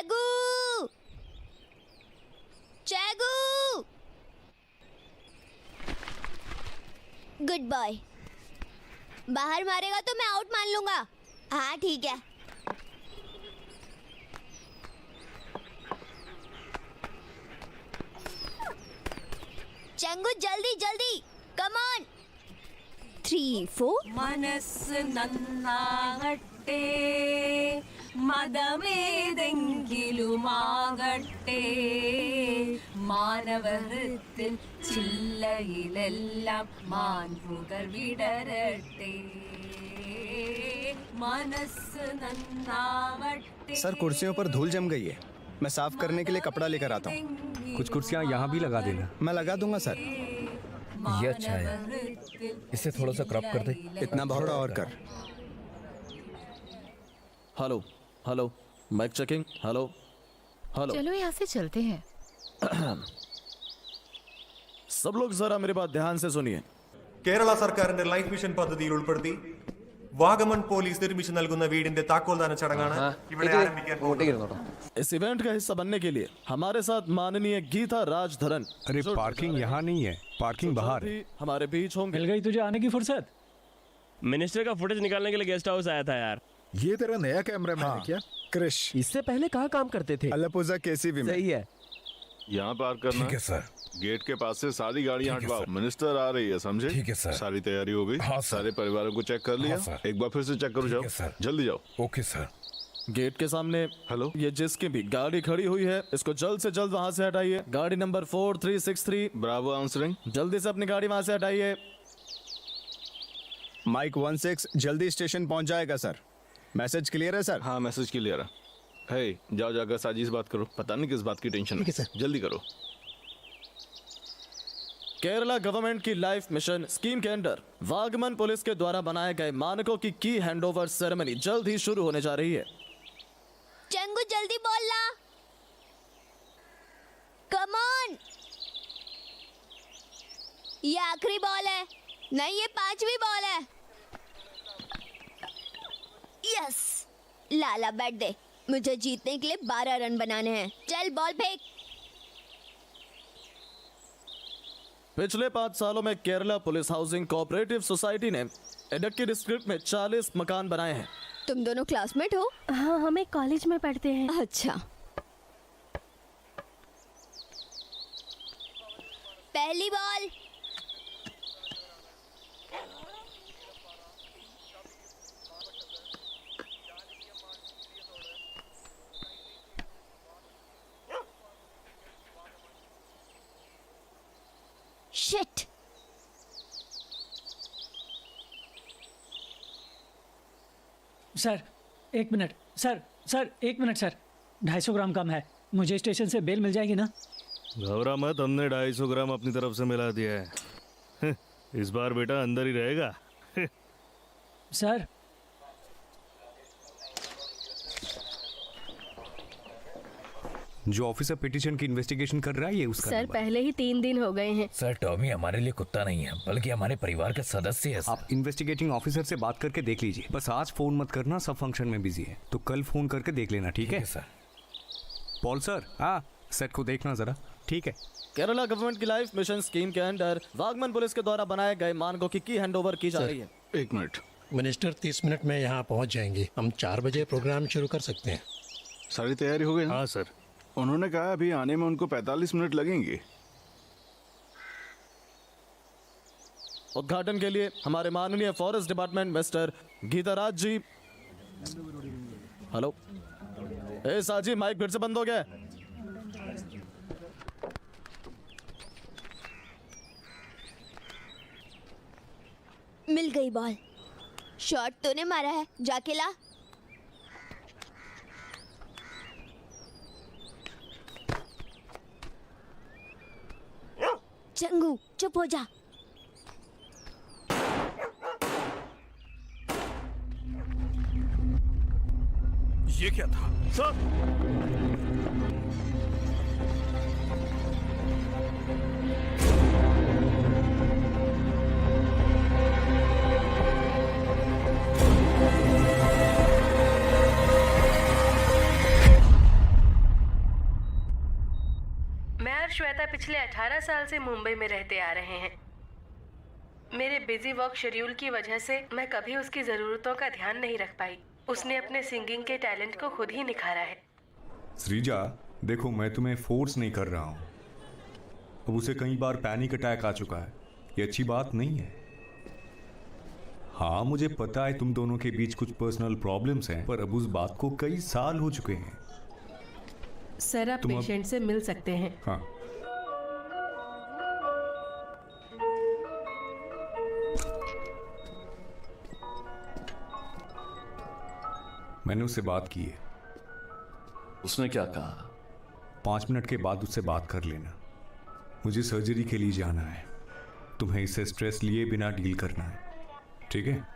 चैगू, चैगू, good boy. बाहर मारेगा तो मैं आउट मान लूंगा। हाँ ठीक है। चंगू जल्दी जल्दी, कम ऑन। 3 4 മനസ്സ് നന്നാകട്ടെ മതമേതെങ്കിലുമാകട്ടെ മാനവഹൃത്തിൽ ചില്ലയിലെല്ലാം മാൻപുകൾ വിടരട്ടെ മനസ്സ് നന്നാവട്ടെ। सर कुर्सियों पर धूल जम गई है, मैं साफ करने के लिए कपड़ा लेकर आता हूँ। कुछ कुर्सियाँ यहाँ भी लगा देना। मैं लगा दूंगा सर। ये अच्छा है, इसे थोड़ा सा क्रॉप कर दे। इतना बहुत और कर। Hello hello, mic checking. Hello hello. चलो यहाँ से चलते हैं। सब लोग जरा मेरी बात ध्यान से सुनिए। കേരള സർക്കാരിന്റെ ലൈഫ് മിഷൻ പദ്ധതിയിൽ ഉൾപ്പെടുത്തി വാഗമൺ പോലീസ് നിർമ്മിച്ചു നൽകുന്ന വീടിന്റെ താക്കോൽദാന ചടങ്ങാണ് ഇവിടെ ആരംഭിക്കാൻ പോകുന്നത്। इस इवेंट का हिस्सा बनने के लिए हमारे साथ माननीय गीता राजधरन। अरे पार्किंग यहाँ नहीं है, पार्किंग बाहर है। हमारे बीच होंगे। मिल गई तुझे आने की फुर्सत? मिनिस्टर का फुटेज निकालने के लिए गेस्ट हाउस आया था यार। ये तेरा नया कैमरामैन है क्या? क्रिश, इससे पहले कहाँ काम करते थे? अल्लापुजा केसीबी में। सही है। यहाँ पार्क करना। ठीक है सर। गेट के पास से सारी गाड़ियाँ ठीक है हटवाओ। सर। मिनिस्टर आ रही है, समझे? ठीक है सर। सारी तैयारी हो गई? हाँ सर। सारे परिवारों को चेक कर लिया? हाँ सर। एक बार फिर से चेक करो, ठीक जाओ है सर। जल्दी जाओ। Okay sir. गेट के सामने हेलो, ये जिसकी भी गाड़ी खड़ी हुई है इसको जल्द से जल्द वहाँ से हटाइए। गाड़ी नंबर 4363। Bravo answering. जल्दी से अपनी गाड़ी वहाँ से हटाइए। माइक 16 जल्दी स्टेशन पहुंच जाएगा सर। मैसेज क्लियर है सर? हाँ मैसेज क्लियर है। हे जाओ जाकर साजिश बात करो, पता नहीं किस बात की टेंशन है। जल्दी करो। केरला गवर्नमेंट की लाइफ मिशन स्कीम के अंडर वागमन पुलिस के द्वारा बनाए गए मानकों की की हैंडओवर सेरेमनी जल्द ही शुरू होने जा रही है। चंगू जल्दी बोलना, कम ऑन। ये आखिरी बॉल है, नहीं ये 5वीं बॉल है। यस, लाला बैट दे, मुझे जीतने के लिए 12 रन बनाने हैं। चल बॉल फेंक। पिछले 5 सालों में Kerala police housing cooperative society ने इडक्की डिस्ट्रिक्ट में 40 मकान बनाए हैं। तुम दोनों क्लासमेट हो? हाँ, हम एक कॉलेज में पढ़ते हैं। अच्छा। पहली बॉल। शिट। सर एक मिनट, सर 1 मिनट सर, 250 ग्राम कम है। मुझे स्टेशन से बेल मिल जाएगी ना? घबरा मत, हमने 250 ग्राम अपनी तरफ से मिला दिया है। इस बार बेटा अंदर ही रहेगा। सर जो ऑफिसर पिटीशन की इन्वेस्टिगेशन कर रहा है ये उसका सर नंबर। पहले ही 3 दिन हो गए हैं। सर टॉमी हमारे लिए कुत्ता नहीं है, बल्कि हमारे परिवार का सदस्य है। आप इन्वेस्टिगेटिंग ऑफिसर से बात करके देख लीजिए। बस आज फोन मत करना, सब फंक्शन में बिजी है, तो कल फोन करके देख लेना। ठीक है सर। पॉल सर, हाँ सेट को देखना जरा। ठीक है। केरला गवर्नमेंट की लाइफ मिशन स्कीम के अंडर वागमन पुलिस के द्वारा बनाए गए मानकों की हैंडओवर की जा रही है। एक मिनट, मिनिस्टर 30 मिनट में यहाँ पहुँच जाएंगे। हम 4 बजे प्रोग्राम शुरू कर सकते हैं। सारी तैयारी हो गई ना? हाँ सर। उन्होंने कहा अभी आने में उनको 45 मिनट लगेंगे। उद्घाटन के लिए हमारे माननीय फॉरेस्ट डिपार्टमेंट मिस्टर गीताराज जी। हेलो, ए साजी, माइक फिर से बंद हो गया। मिल गई बॉल। शॉट तूने मारा है, जाके ला। चंगू चुप हो जा। ये क्या था? सर माता पिछले 18 साल से मुंबई में रहते आ रहे हैं। मेरे बिजी वर्क शेड्यूल की वजह से मैं कभी उसकी ज़रूरतों का ध्यान नहीं रख पाई। उसने अपने सिंगिंग के टैलेंट को खुद ही निखारा है। श्रीजा, देखो मैं तुम्हें फोर्स नहीं कर रहा हूँ। अब उसे कई बार पैनिक अटैक आ चुका है, ये अच्छी बात नहीं है। हाँ मुझे पता है तुम दोनों के बीच कुछ पर्सनल प्रॉब्लम्स हैं, पर अब उस बात को कई साल हो चुके हैं। सर आप पेशेंट से मिल सकते हैं। हाँ मैंने उससे बात की है। उसने क्या कहा? 5 मिनट के बाद उससे बात कर लेना। मुझे सर्जरी के लिए जाना है, तुम्हें इससे स्ट्रेस लिए बिना डील करना है, ठीक है?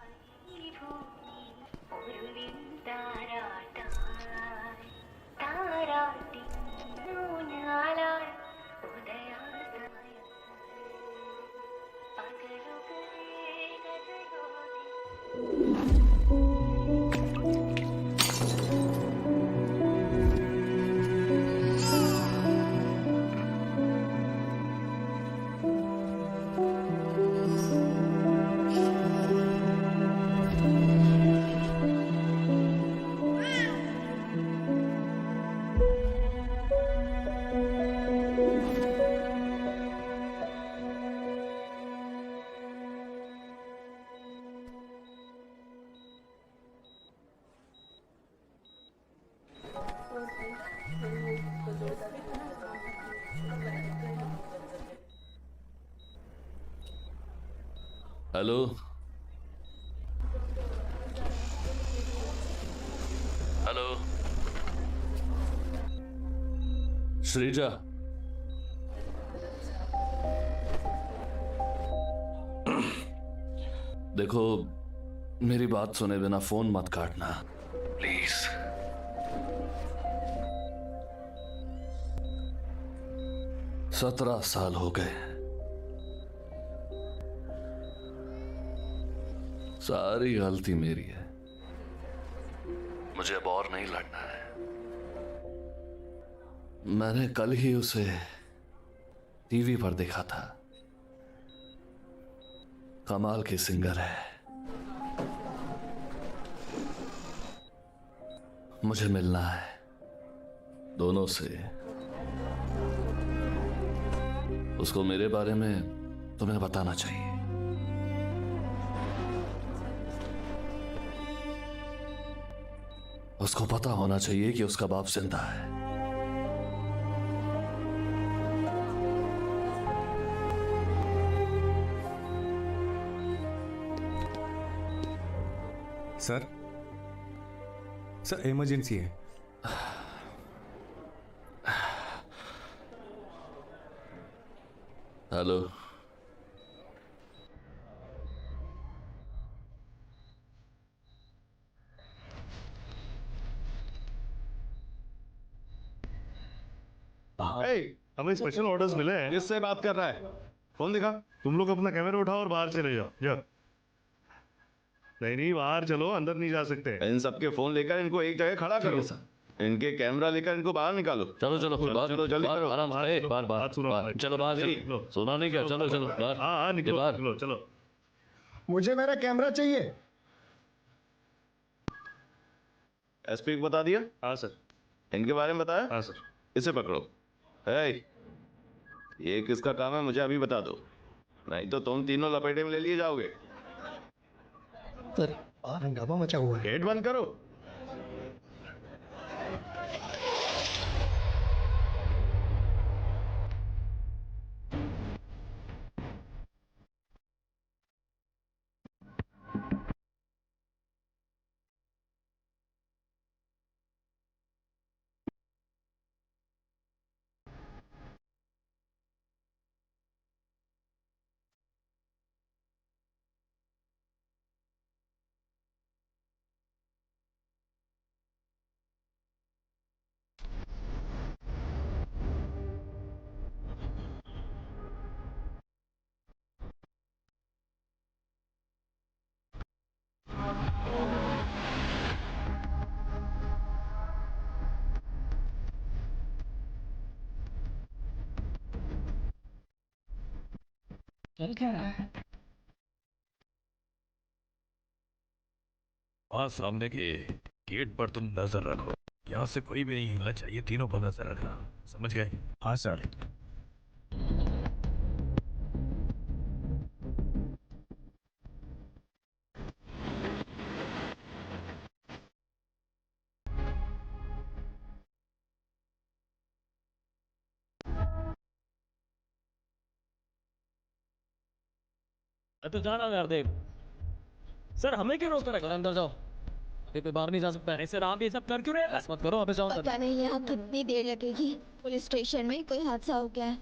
हेलो, हेलो श्रीजा, देखो मेरी बात सुने बिना फोन मत काटना प्लीज। 17 साल हो गए, सारी गलती मेरी है। मुझे अब और नहीं लड़ना है। मैंने कल ही उसे टीवी पर देखा था, कमाल की सिंगर है। मुझे मिलना है दोनों से। उसको मेरे बारे में तुम्हें बताना चाहिए। उसको पता होना चाहिए कि उसका बाप जिंदा है। सर इमरजेंसी है। हेलो, हमें स्पेशल ऑर्डर्स मिले हैं। किससे बात कर रहा है? फोन दिखा। तुम लोग अपना कैमरा उठाओ और बाहर चले जाओ। जाओ। नहीं बाहर चलो, अंदर नहीं जा सकते। इन सबके फोन लेकर इनको एक जगह खड़ा करो। इनके कैमरा लेकर इनको बाहर निकालो। चलो चलो चलो जल्दी करो। बात सुनो। चलो बाहर। सुना नहीं क्या? चलो चलो बाहर। हाँ निकलो चलो चलो। मुझे मेरा कैमरा चाहिए। एसपी को बता दिया? हाँ सर। इनके बारे में बताया? हाँ सर। इसे पकड़ो। है ये किसका काम है मुझे अभी बता दो, नहीं तो तुम तीनों लपेटे में ले लिए जाओगे। सर हंगामा मचा हुआ है। गेट बंद करो। चल क्या रहा है? वहाँ सामने के गेट पर तुम नजर रखो, यहाँ से कोई भी नहीं हिलना चाहिए, तीनों पर नजर रखना, समझ गए? हाँ सर। तो जाना यार देव। सर हमें क्यों रोक रखा? अंदर जाओ, पे बाहर नहीं जा सकता है। सर आप ये सब कर क्यों रहे हैं? मत करो, वापस जाओ। पता नहीं यहाँ कितनी देर लगेगी। पुलिस स्टेशन में कोई हादसा हो गया है।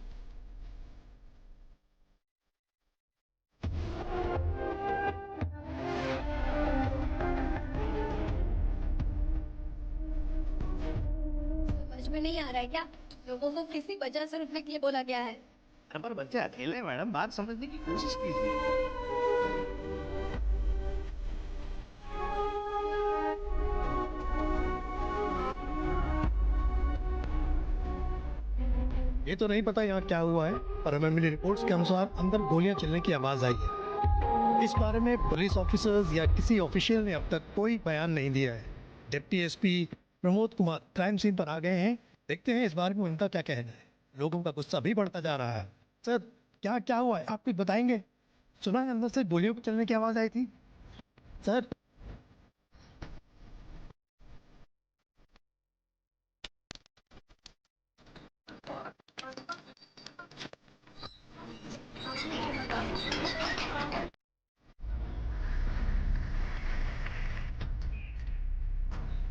समझ में नहीं आ रहा है क्या? लोगों को किसी वजह से रुकने के लिए बोला गया है। पर बच्चे अकेले मैडम, बात समझने की कोशिश कीजिए। ये तो नहीं पता यहाँ क्या हुआ है, पर हमें मिली रिपोर्ट्स के अनुसार अंदर गोलियां चलने की आवाज़ आई है। इस बारे में पुलिस ऑफिसर्स या किसी ऑफिशियल ने अब तक कोई बयान नहीं दिया है। Deputy SP Pramod Kumar crime scene पर आ गए हैं, देखते हैं इस बारे में उनका क्या कहना है। लोगों का गुस्सा भी बढ़ता जा रहा है। सर क्या क्या हुआ है, आप कुछ बताएंगे? सुना है अंदर से गोलियों के चलने की आवाज़ आई थी सर।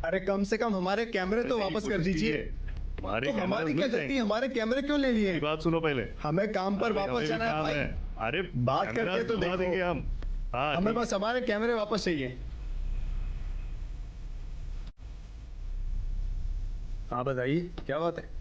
अरे कम से कम हमारे कैमरे तो वापस कर दीजिए। हमारे तो हमारी क्या गलती? हमारे कैमरे क्यों ले लिए? बात सुनो पहले, हमें काम पर वापस जाना है भाई। अरे बात करके तो दिखा देंगे देखो। हम। हाँ हमें बस हमारे कैमरे वापस चाहिए। हाँ बताइए क्या बात है?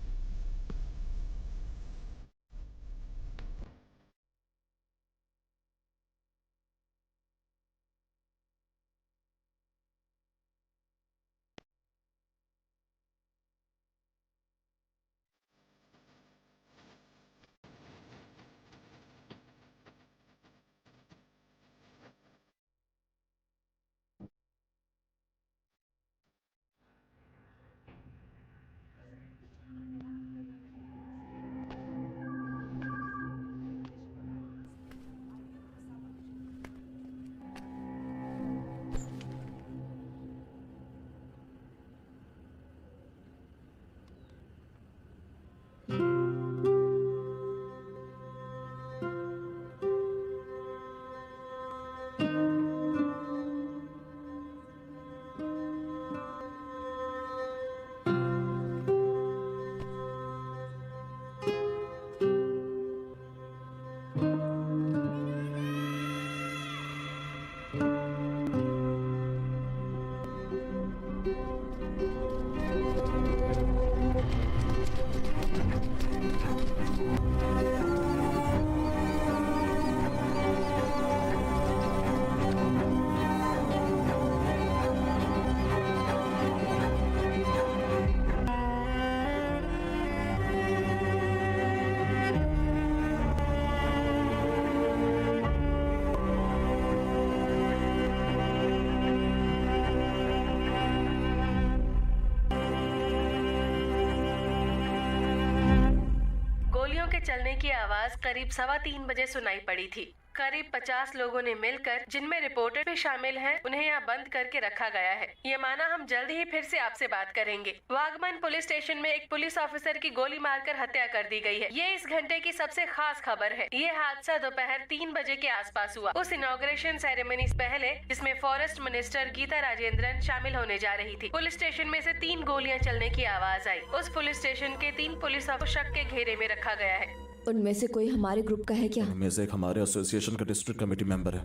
चलने की आवाज करीब 3:15 बजे सुनाई पड़ी थी। करीब 50 लोगों ने मिलकर, जिनमें रिपोर्टर भी शामिल हैं, उन्हें यहाँ बंद करके रखा गया है। ये माना हम जल्द ही फिर से आपसे बात करेंगे। वागमन पुलिस स्टेशन में एक पुलिस ऑफिसर की गोली मारकर हत्या कर दी गई है। ये इस घंटे की सबसे खास खबर है। ये हादसा दोपहर 3 बजे के आसपास हुआ, उस इनॉग्रेशन सेरेमनी से पहले, जिसमें फॉरेस्ट मिनिस्टर गीता राजेंद्रन शामिल होने जा रही थी। पुलिस स्टेशन में से 3 गोलियां चलने की आवाज आई। उस पुलिस स्टेशन के 3 पुलिस ऑफिसर शक के घेरे में रखा गया है। उनमें से कोई हमारे ग्रुप का है क्या? उनमें से एक हमारे एसोसिएशन का डिस्ट्रिक्ट कमेटी मेंबर है।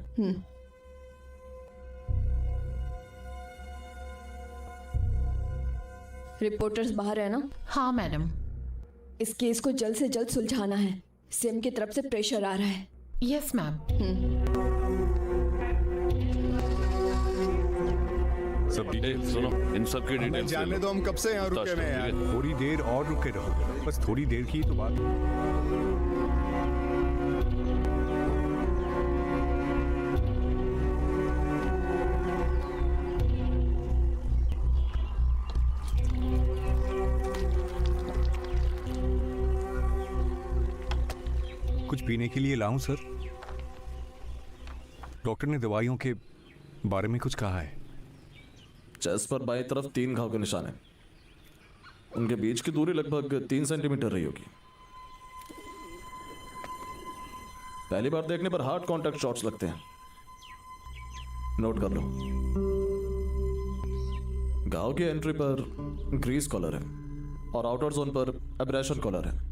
रिपोर्टर्स बाहर है ना? हाँ मैडम। इस केस को जल्द से जल्द सुलझाना है। सिम की तरफ से प्रेशर आ रहा है। Yes ma'am. सब डिटेल सुनो, इन सब की डिटेल जानने दो, हम कब से यहाँ रुके हुए हैं यार। थोड़ी देर और रुके रहो, बस थोड़ी देर की तो बात। कुछ पीने के लिए लाऊं सर? डॉक्टर ने दवाइयों के बारे में कुछ कहा है। चेस्ट पर बाईं तरफ 3 घाव के निशान हैं। उनके बीच की दूरी लगभग 3 सेंटीमीटर रही होगी। पहली बार देखने पर हार्ड कांटेक्ट शॉट्स लगते हैं, नोट कर लो। घाव की एंट्री पर ग्रीस कॉलर है और आउटर जोन पर एब्रेशन कॉलर है।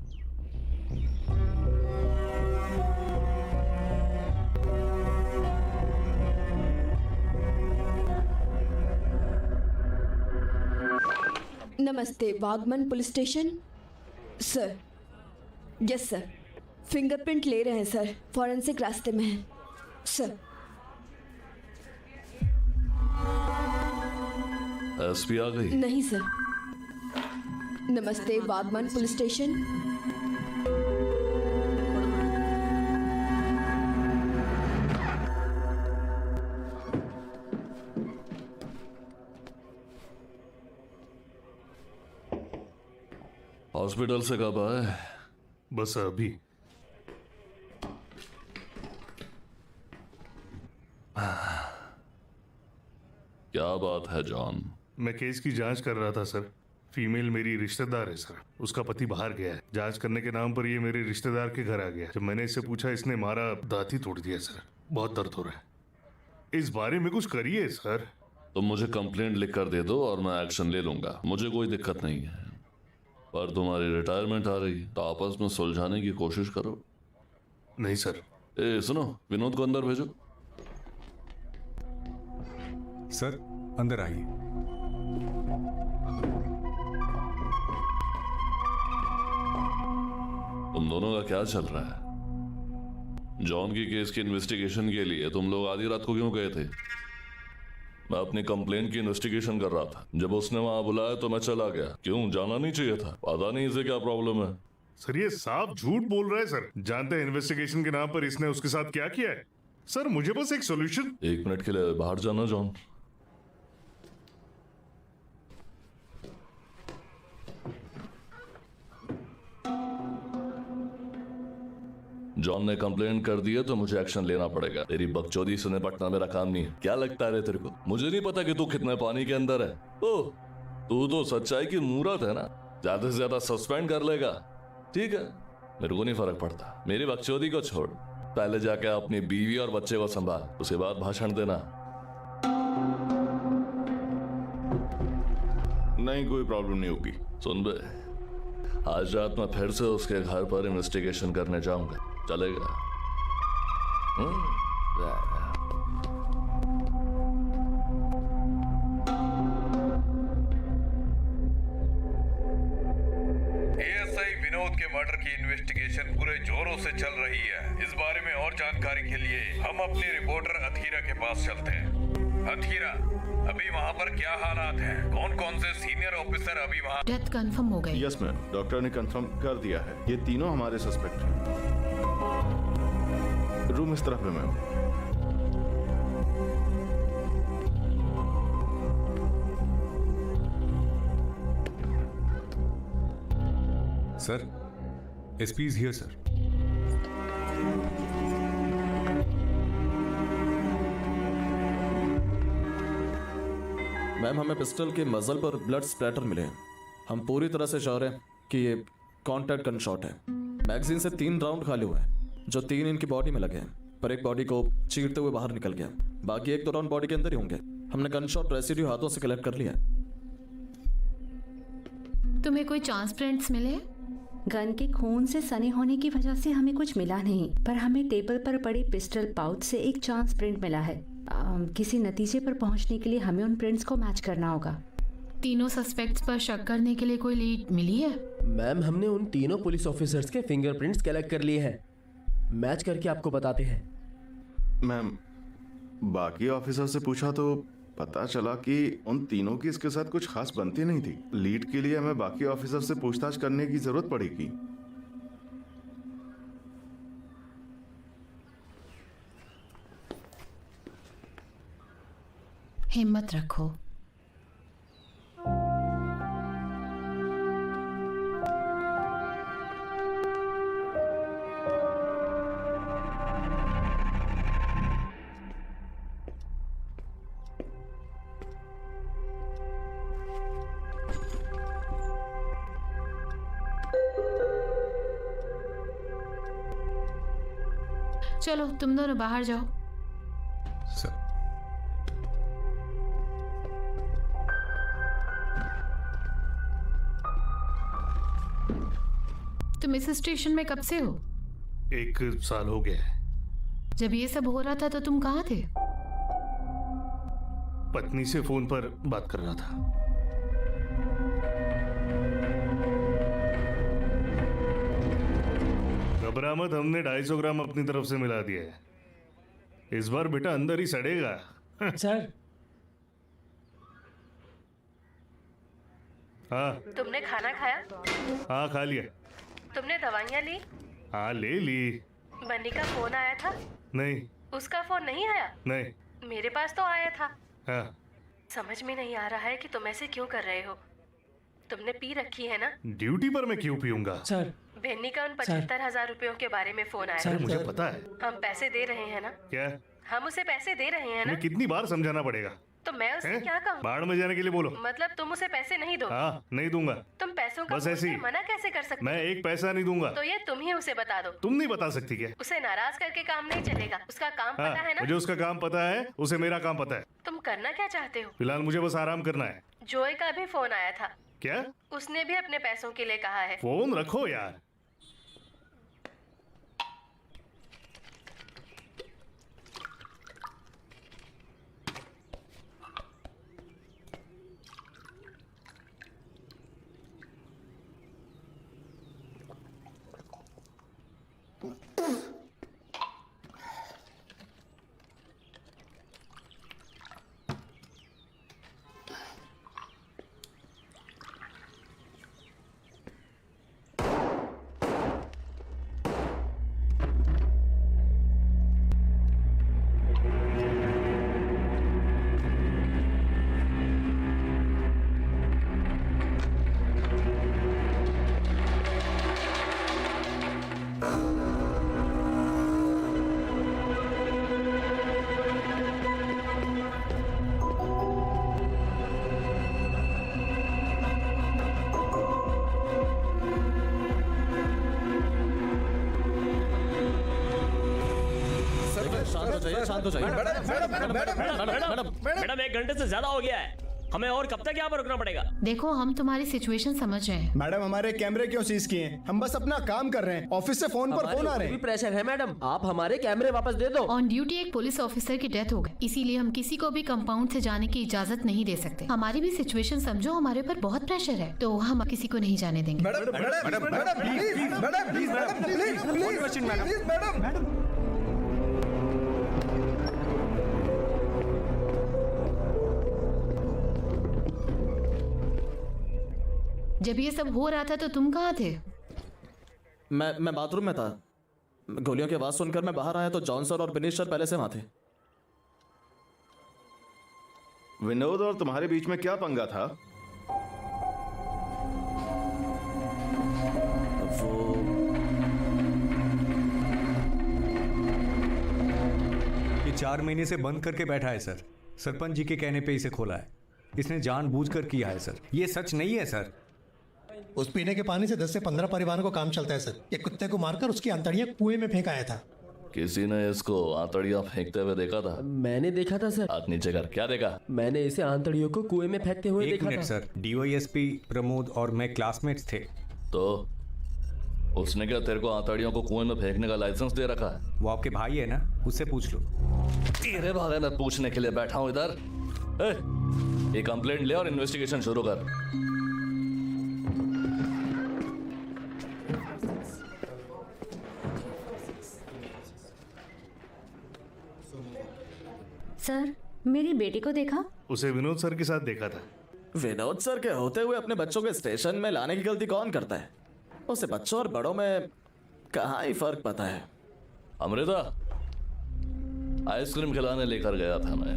नमस्ते Vagaman police station. Sir, yes sir, fingerprint ले रहे हैं सर, फॉरेंसिक रास्ते में है सर। एसपी आ गई? नहीं सर। नमस्ते वागमन पुलिस स्टेशन। हॉस्पिटल से कब आए? बस अभी। क्या बात है जॉन? मैं केस की जांच कर रहा था सर। फीमेल मेरी रिश्तेदार है सर। उसका पति बाहर गया है। जांच करने के नाम पर ये मेरे रिश्तेदार के घर आ गया। जब मैंने इससे पूछा, इसने मारा, दांत तोड़ दिया सर। बहुत दर्द हो रहा है। इस बारे में कुछ करिए सर। तुम मुझे कंप्लेंट लिख कर दे दो और मैं एक्शन ले लूंगा, मुझे कोई दिक्कत नहीं है। पर तुम्हारी रिटायरमेंट आ रही, तो आपस में सुलझाने की कोशिश करो। नहीं सर। ए सुनो, विनोद को अंदर भेजो। सर, अंदर आइए। तुम दोनों का क्या चल रहा है? जॉन की केस की इन्वेस्टिगेशन के लिए तुम लोग आधी रात को क्यों गए थे? मैं अपनी कंप्लेंट की इन्वेस्टिगेशन कर रहा था। जब उसने वहां बुलाया तो मैं चला गया। क्यों, जाना नहीं चाहिए था? पता नहीं इसे क्या प्रॉब्लम है। सर ये साफ झूठ बोल रहा है सर। जानते हैं इन्वेस्टिगेशन के नाम पर इसने उसके साथ क्या किया है? सर मुझे बस एक सॉल्यूशन। 1 मिनट के लिए बाहर जाना जॉन। जॉन ने कंप्लेंट कर दी है तो मुझे एक्शन लेना पड़ेगा। तेरी बकचोदी से निपटना मेरा काम नहीं है। क्या लगता है तेरे को? मुझे नहीं पता कि तू कितने पानी के अंदर है। ओह, तू तो सच्चाई की मूरत है ना। ज्यादा से ज्यादा सस्पेंड कर लेगा, ठीक है, मेरे को नहीं फर्क पड़ता। मेरी बकचोदी को छोड़, पहले जाके अपनी बीवी और बच्चे को संभाल, उसके बाद भाषण देना। नहीं, कोई प्रॉब्लम नहीं होगी। सुन बे, आज रात मैं फिर से उसके घर पर इन्वेस्टिगेशन करने जाऊंगा, चलेगा? एएसआई विनोद के मर्डर की इन्वेस्टिगेशन पूरे जोरों से चल रही है। इस बारे में और जानकारी के लिए हम अपने रिपोर्टर अथीरा के पास चलते हैं। अथीरा, अभी वहाँ पर क्या हालात हैं? कौन कौन से सीनियर ऑफिसर अभी वहाँ? डेथ कंफर्म हो गई। यस मैम, डॉक्टर ने कंफर्म कर दिया है। ये तीनों हमारे सस्पेक्ट हैं। रूम इस तरफ है ma'am. Sir, SP is here sir. Ma'am, हमें पिस्टल के मजल पर ब्लड स्प्लैटर मिले हैं। हम पूरी तरह से श्योर हैं कि ये कॉन्टैक्ट गन शॉट है। मैगजीन से 3 राउंड खाली हुए हैं जो 3 इनकी बॉडी में लगे हैं, पर एक बॉडी को चीरते हुए बाहर निकल गया। बाकी 1-2 राउंड बॉडी के अंदर ही होंगे। हमने गन शॉट रेसिड्यू हाथों से कलेक्ट कर लिया है। तुम्हें कोई चांस प्रिंट्स मिले? गन के खून से सने होने की वजह से हमें कुछ मिला नहीं, पर हमें टेबल पर पड़े पिस्टल पाउच से एक चांस प्रिंट मिला है। किसी नतीजे पर पहुंचने के लिए हमें उन प्रिंट्स को मैच करना होगा। तीनों सस्पेक्ट्स पर शक करने के लिए कोई लीड मिली है? मैम, हमने उन तीनों पुलिस ऑफिसर्स के फिंगरप्रिंट्स कलेक्ट कर लिए हैं। मैच करके आपको बताते हैं। मैम, बाकी ऑफिसर से पूछा तो पता चला कि उन तीनों की इसके साथ कुछ खास बनती नहीं थी। लीड के लिए हमें बाकी ऑफिसर से पूछताछ करने की जरूरत पड़ेगी। हिम्मत रखो। चलो तुम दोनों बाहर जाओ। सर तुम इस स्टेशन में कब से हो? 1 साल हो गया है। जब ये सब हो रहा था तो तुम कहाँ थे? पत्नी से फोन पर बात कर रहा था। घबरा मत, हमने 250 ग्राम अपनी तरफ से मिला दिया है। इस बार बेटा अंदर ही सड़ेगा। सर हाँ तुमने खाना खाया? हाँ खा लिया। तुमने दवाइयाँ ली? हाँ ले ली। बन्नी का फोन आया था? नहीं। उसका फोन नहीं आया? नहीं। मेरे पास तो आया था। हाँ। समझ में नहीं आ रहा है कि तुम ऐसे क्यों कर रहे हो। तुमने पी रखी है ना? ड्यूटी पर मैं क्यों पीऊंगा? सर बेन्नी का उन 75,000 रुपयों के बारे में फोन आया सर था। मुझे पता है। हम पैसे दे रहे हैं ना? क्या? हम उसे पैसे दे रहे हैं ना? मैं कितनी बार समझाना पड़ेगा? तो मैं उसे हैं? क्या कहूँ? बाढ़ में जाने के लिए बोलो। मतलब तुम उसे पैसे नहीं दो? हाँ नहीं दूंगा। तुम पैसों का बस ऐसे ही। मना कैसे कर सकते? मैं 1 पैसा नहीं दूंगा। तो ये तुम ही उसे बता दो। तुम नहीं बता सकती क्या? उसे नाराज करके काम नहीं चलेगा। उसका काम हाँ, पता है ना? मुझे उसका काम पता है, उसे मेरा काम पता है। तुम करना क्या चाहते हो? फिलहाल मुझे बस आराम करना है। जोए का भी फोन आया था। क्या? उसने भी अपने पैसों के लिए कहा है। फोन रखो यार। मैडम 1 घंटे से ज्यादा हो गया है। हमें और कब तक यहाँ पर रुकना पड़ेगा? देखो हम तुम्हारी सिचुएशन समझ रहे हैं। मैडम हमारे कैमरे क्यों सीज किए हैं? हम बस अपना काम कर रहे हैं। ऑफिस से फोन पर फोन आ रहे हैं। प्रेशर है मैडम, आप हमारे कैमरे वापस दे दो। ऑन ड्यूटी एक पुलिस ऑफिसर की डेथ हो गई, इसीलिए हम किसी को भी कंपाउंड से जाने की इजाजत नहीं दे सकते। हमारी भी सिचुएशन समझो, हमारे पर बहुत प्रेशर है तो हम किसी को नहीं जाने देंगे। जब ये सब हो रहा था तो तुम कहाँ थे? मैं बाथरूम में था। गोलियों की आवाज सुनकर मैं बाहर आया तो जॉन सर और बिनीश सर पहले से वहां थे। विनोद और तुम्हारे बीच में क्या पंगा था? ये 4 महीने से बंद करके बैठा है सर। सरपंच जी के कहने पे इसे खोला है। इसने जानबूझकर किया है सर। ये सच नहीं है सर। उस पीने के पानी से 10 से 15 परिवारों को काम चलता है सर। ये कुत्ते को मारकर उसकी अंतड़ियां कुएं में फेंक आया था। किसी ने इसको आंतड़ियां फेंकते हुए देखा था? मैंने देखा था सर। हाथ नीचे कर। क्या देखा? मैंने इसे आंतड़ियों को कुएं में फेंकते हुए देखा था। 1 मिनट सर। डीवाईएसपी प्रमोद और मैं क्लासमेट्स थे। तो उसने क्या तेरे को आंतड़ियों को कुएं में फेंकने का लाइसेंस दे रखा है? वो आपके भाई है ना, उससे पूछ लो। तेरे बारे में पूछने के लिए बैठा हूं इधर। ये कंप्लेंट ले और इन्वेस्टिगेशन शुरू कर। सर मेरी बेटी को देखा? उसे विनोद सर के साथ देखा था। विनोद सर के होते हुए अपने बच्चों के स्टेशन में लाने की गलती कौन करता है? उसे बच्चों और बड़ों में कहाँ ही फर्क पता है। अमृता, आइसक्रीम खिलाने लेकर गया था मैं।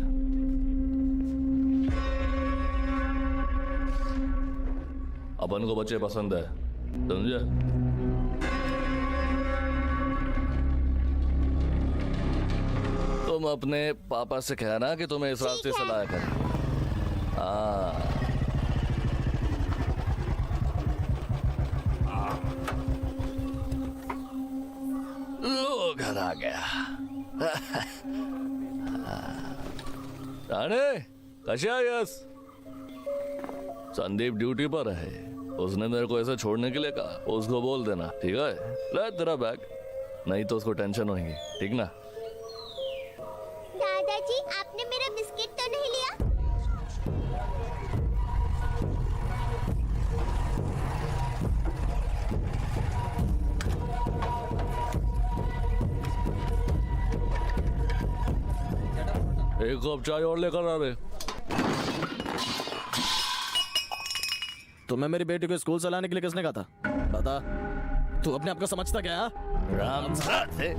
अपन को बच्चे पसंद है, समझे? तुम अपने पापा से कहना कि तुम्हें इस रास्ते से लाया कर। हाँ आ गया। राणे कशा आहेस? संदीप ड्यूटी पर है, उसने मेरे को ऐसे छोड़ने के लिए कहा। उसको बोल देना, ठीक है? ले तेरा बैग, नहीं तो उसको टेंशन होगी, ठीक ना? दादाजी, आपने मेरा बिस्किट तो नहीं लिया? एक कप चाय और लेकर आ रहे। तुम्हें मेरी बेटी को स्कूल से लाने के लिए किसने कहा था? बता, तू अपने आप को समझता क्या? राम से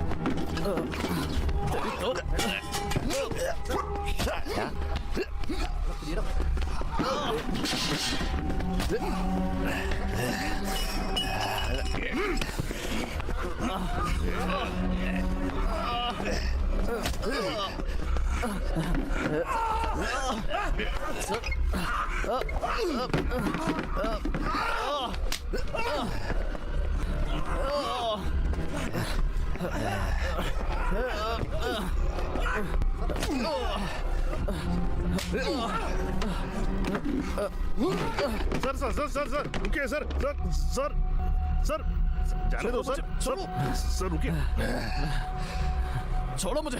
sir sir sir sir sir रुकिए सर सर सर सर जाने दो सर सर सर रुकिए, छोड़ो मुझे।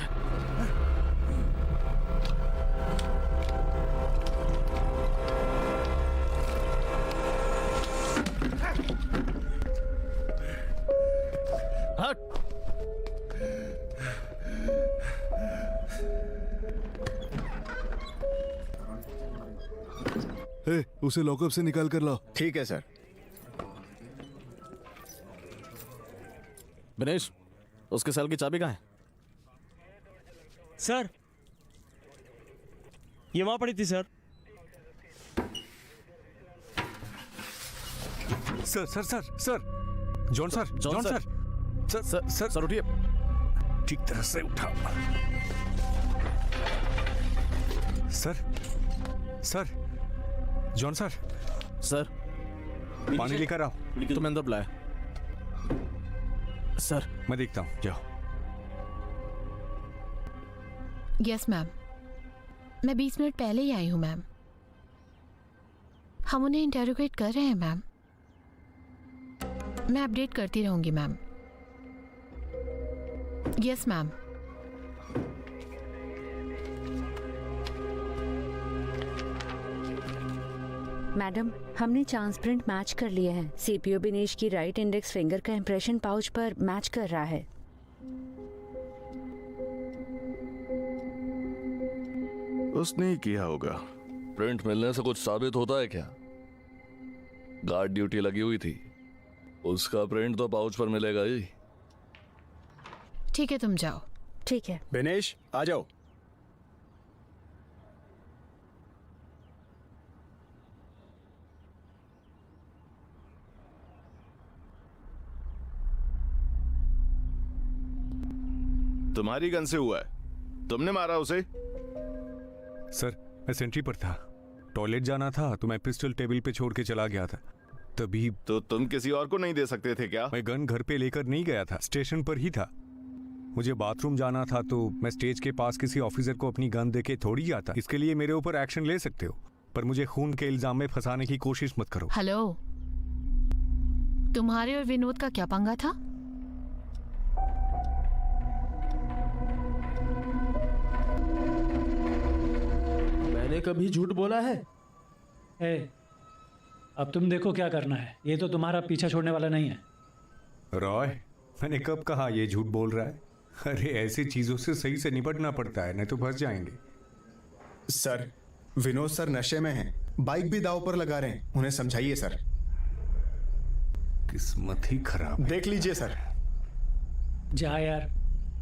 हट। उसे लॉकअप से निकाल कर लाओ। ठीक है सर। दिनेश, उसके सेल की चाबी कहाँ है? सर, ये वहां पड़ी थी sir. Sir sir sir sir John sir John sir sir sir sir sir उठिए। ठीक तरह से उठा। Sir sir John sir sir पानी लेकर आओ। तुम्हें अंदर बुलाया। सर मैं देखता हूँ, जाओ। यस मैम, मैं 20 मिनट पहले ही आई हूँ मैम। हम उन्हें इंटेरोगेट कर रहे हैं मैम। मैं अपडेट करती रहूंगी मैम। Yes ma'am. मैडम, हमने चांस प्रिंट मैच कर लिए हैं। सीपीओ बिनेश की राइट इंडेक्स फिंगर का इंप्रेशन पाउच पर मैच कर रहा है। उसने ही किया होगा। प्रिंट मिलने से कुछ साबित होता है क्या? गार्ड ड्यूटी लगी हुई थी, उसका प्रिंट तो पाउच पर मिलेगा ही। ठीक है, तुम जाओ। ठीक है। बिनेश आ जाओ। तुम्हारी गन से हुआ है, तुमने मारा उसे? सर, मैं सेंट्री पर था, टॉयलेट जाना था तो मैं पिस्टल टेबल पे छोड़ के चला गया था। तभी तो तुम किसी और को नहीं दे सकते थे क्या? मैं गन घर पे लेकर नहीं गया था, स्टेशन पर ही था। मुझे बाथरूम जाना था तो मैं स्टेज के पास किसी ऑफिसर को अपनी गन देके थोड़ी आता। इसके लिए मेरे ऊपर एक्शन ले सकते हो, पर मुझे खून के इल्जाम में फंसाने की कोशिश मत करो। हेलो, तुम्हारे और विनोद का क्या पंगा था? मैंने कभी झूठ बोला है? अब तुम देखो क्या करना है। ये तो तुम्हारा पीछा छोड़ने वाला नहीं है। रॉय, मैंने कब कहा ये झूठ बोल रहा है? अरे ऐसी चीजों से सही से निपटना पड़ता है, नहीं तो फंस जाएंगे। सर, विनोद सर नशे में हैं, बाइक भी दाव पर लगा रहे हैं, उन्हें समझाइए सर। किस्मत ही खराब है। देख लीजिए सर। जा यार,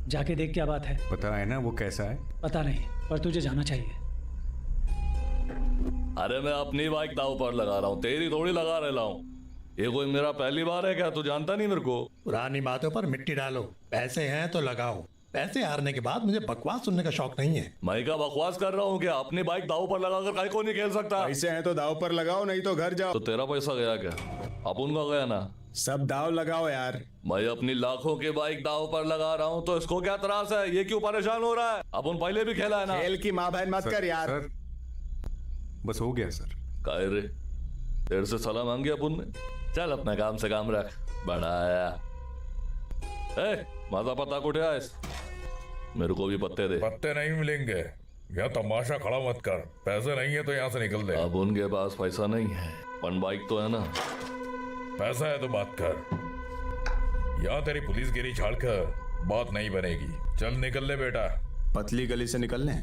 जाके देख क्या बात है। पता है ना वो कैसा है? पता नहीं, पर तुझे जाना चाहिए। अरे मैं अपनी बाइक दाव पर लगा रहा हूँ, तेरी थोड़ी लगा रहा हूँ। ये कोई मेरा पहली बार है क्या? तू जानता नहीं मेरे को? पुरानी बातों पर मिट्टी डालो। पैसे हैं तो लगाओ। पैसे हारने के बाद मुझे बकवास सुनने का शौक नहीं है। मैं क्या बकवास कर रहा हूँ क्या? अपनी बाइक दाव पर लगाकर काहे को नहीं खेल सकता? पैसे हैं तो दाव पर लगाओ, नहीं तो घर जाओ। तो तेरा पैसा गया क्या? अपुन का गया ना? सब दाव लगाओ यार। मैं अपनी लाखों की बाइक दाव पर लगा रहा हूँ तो इसको क्या त्रास है? ये क्यों परेशान हो रहा है? अपन पहले भी खेला है ना। खेल की माँ बहन मत कर यार। सर बस हो गया सर। काय रे, तेरे से सलाह मांगी अपन ने? चल अपने काम से काम रख, बड़ा आया। माझा पत्ता कुठे आहेस? मेरे को भी पत्ते दे। पत्ते नहीं मिलेंगे, यहाँ तमाशा खड़ा मत कर। पैसे नहीं है तो यहाँ से निकल दे। अब उनके पास पैसा नहीं है, पर बाइक तो है ना। पैसा है तो बात कर, यहाँ तेरी पुलिसगिरी झाड़ कर बात नहीं बनेगी। चल निकल ले बेटा। पतली गली से निकलने।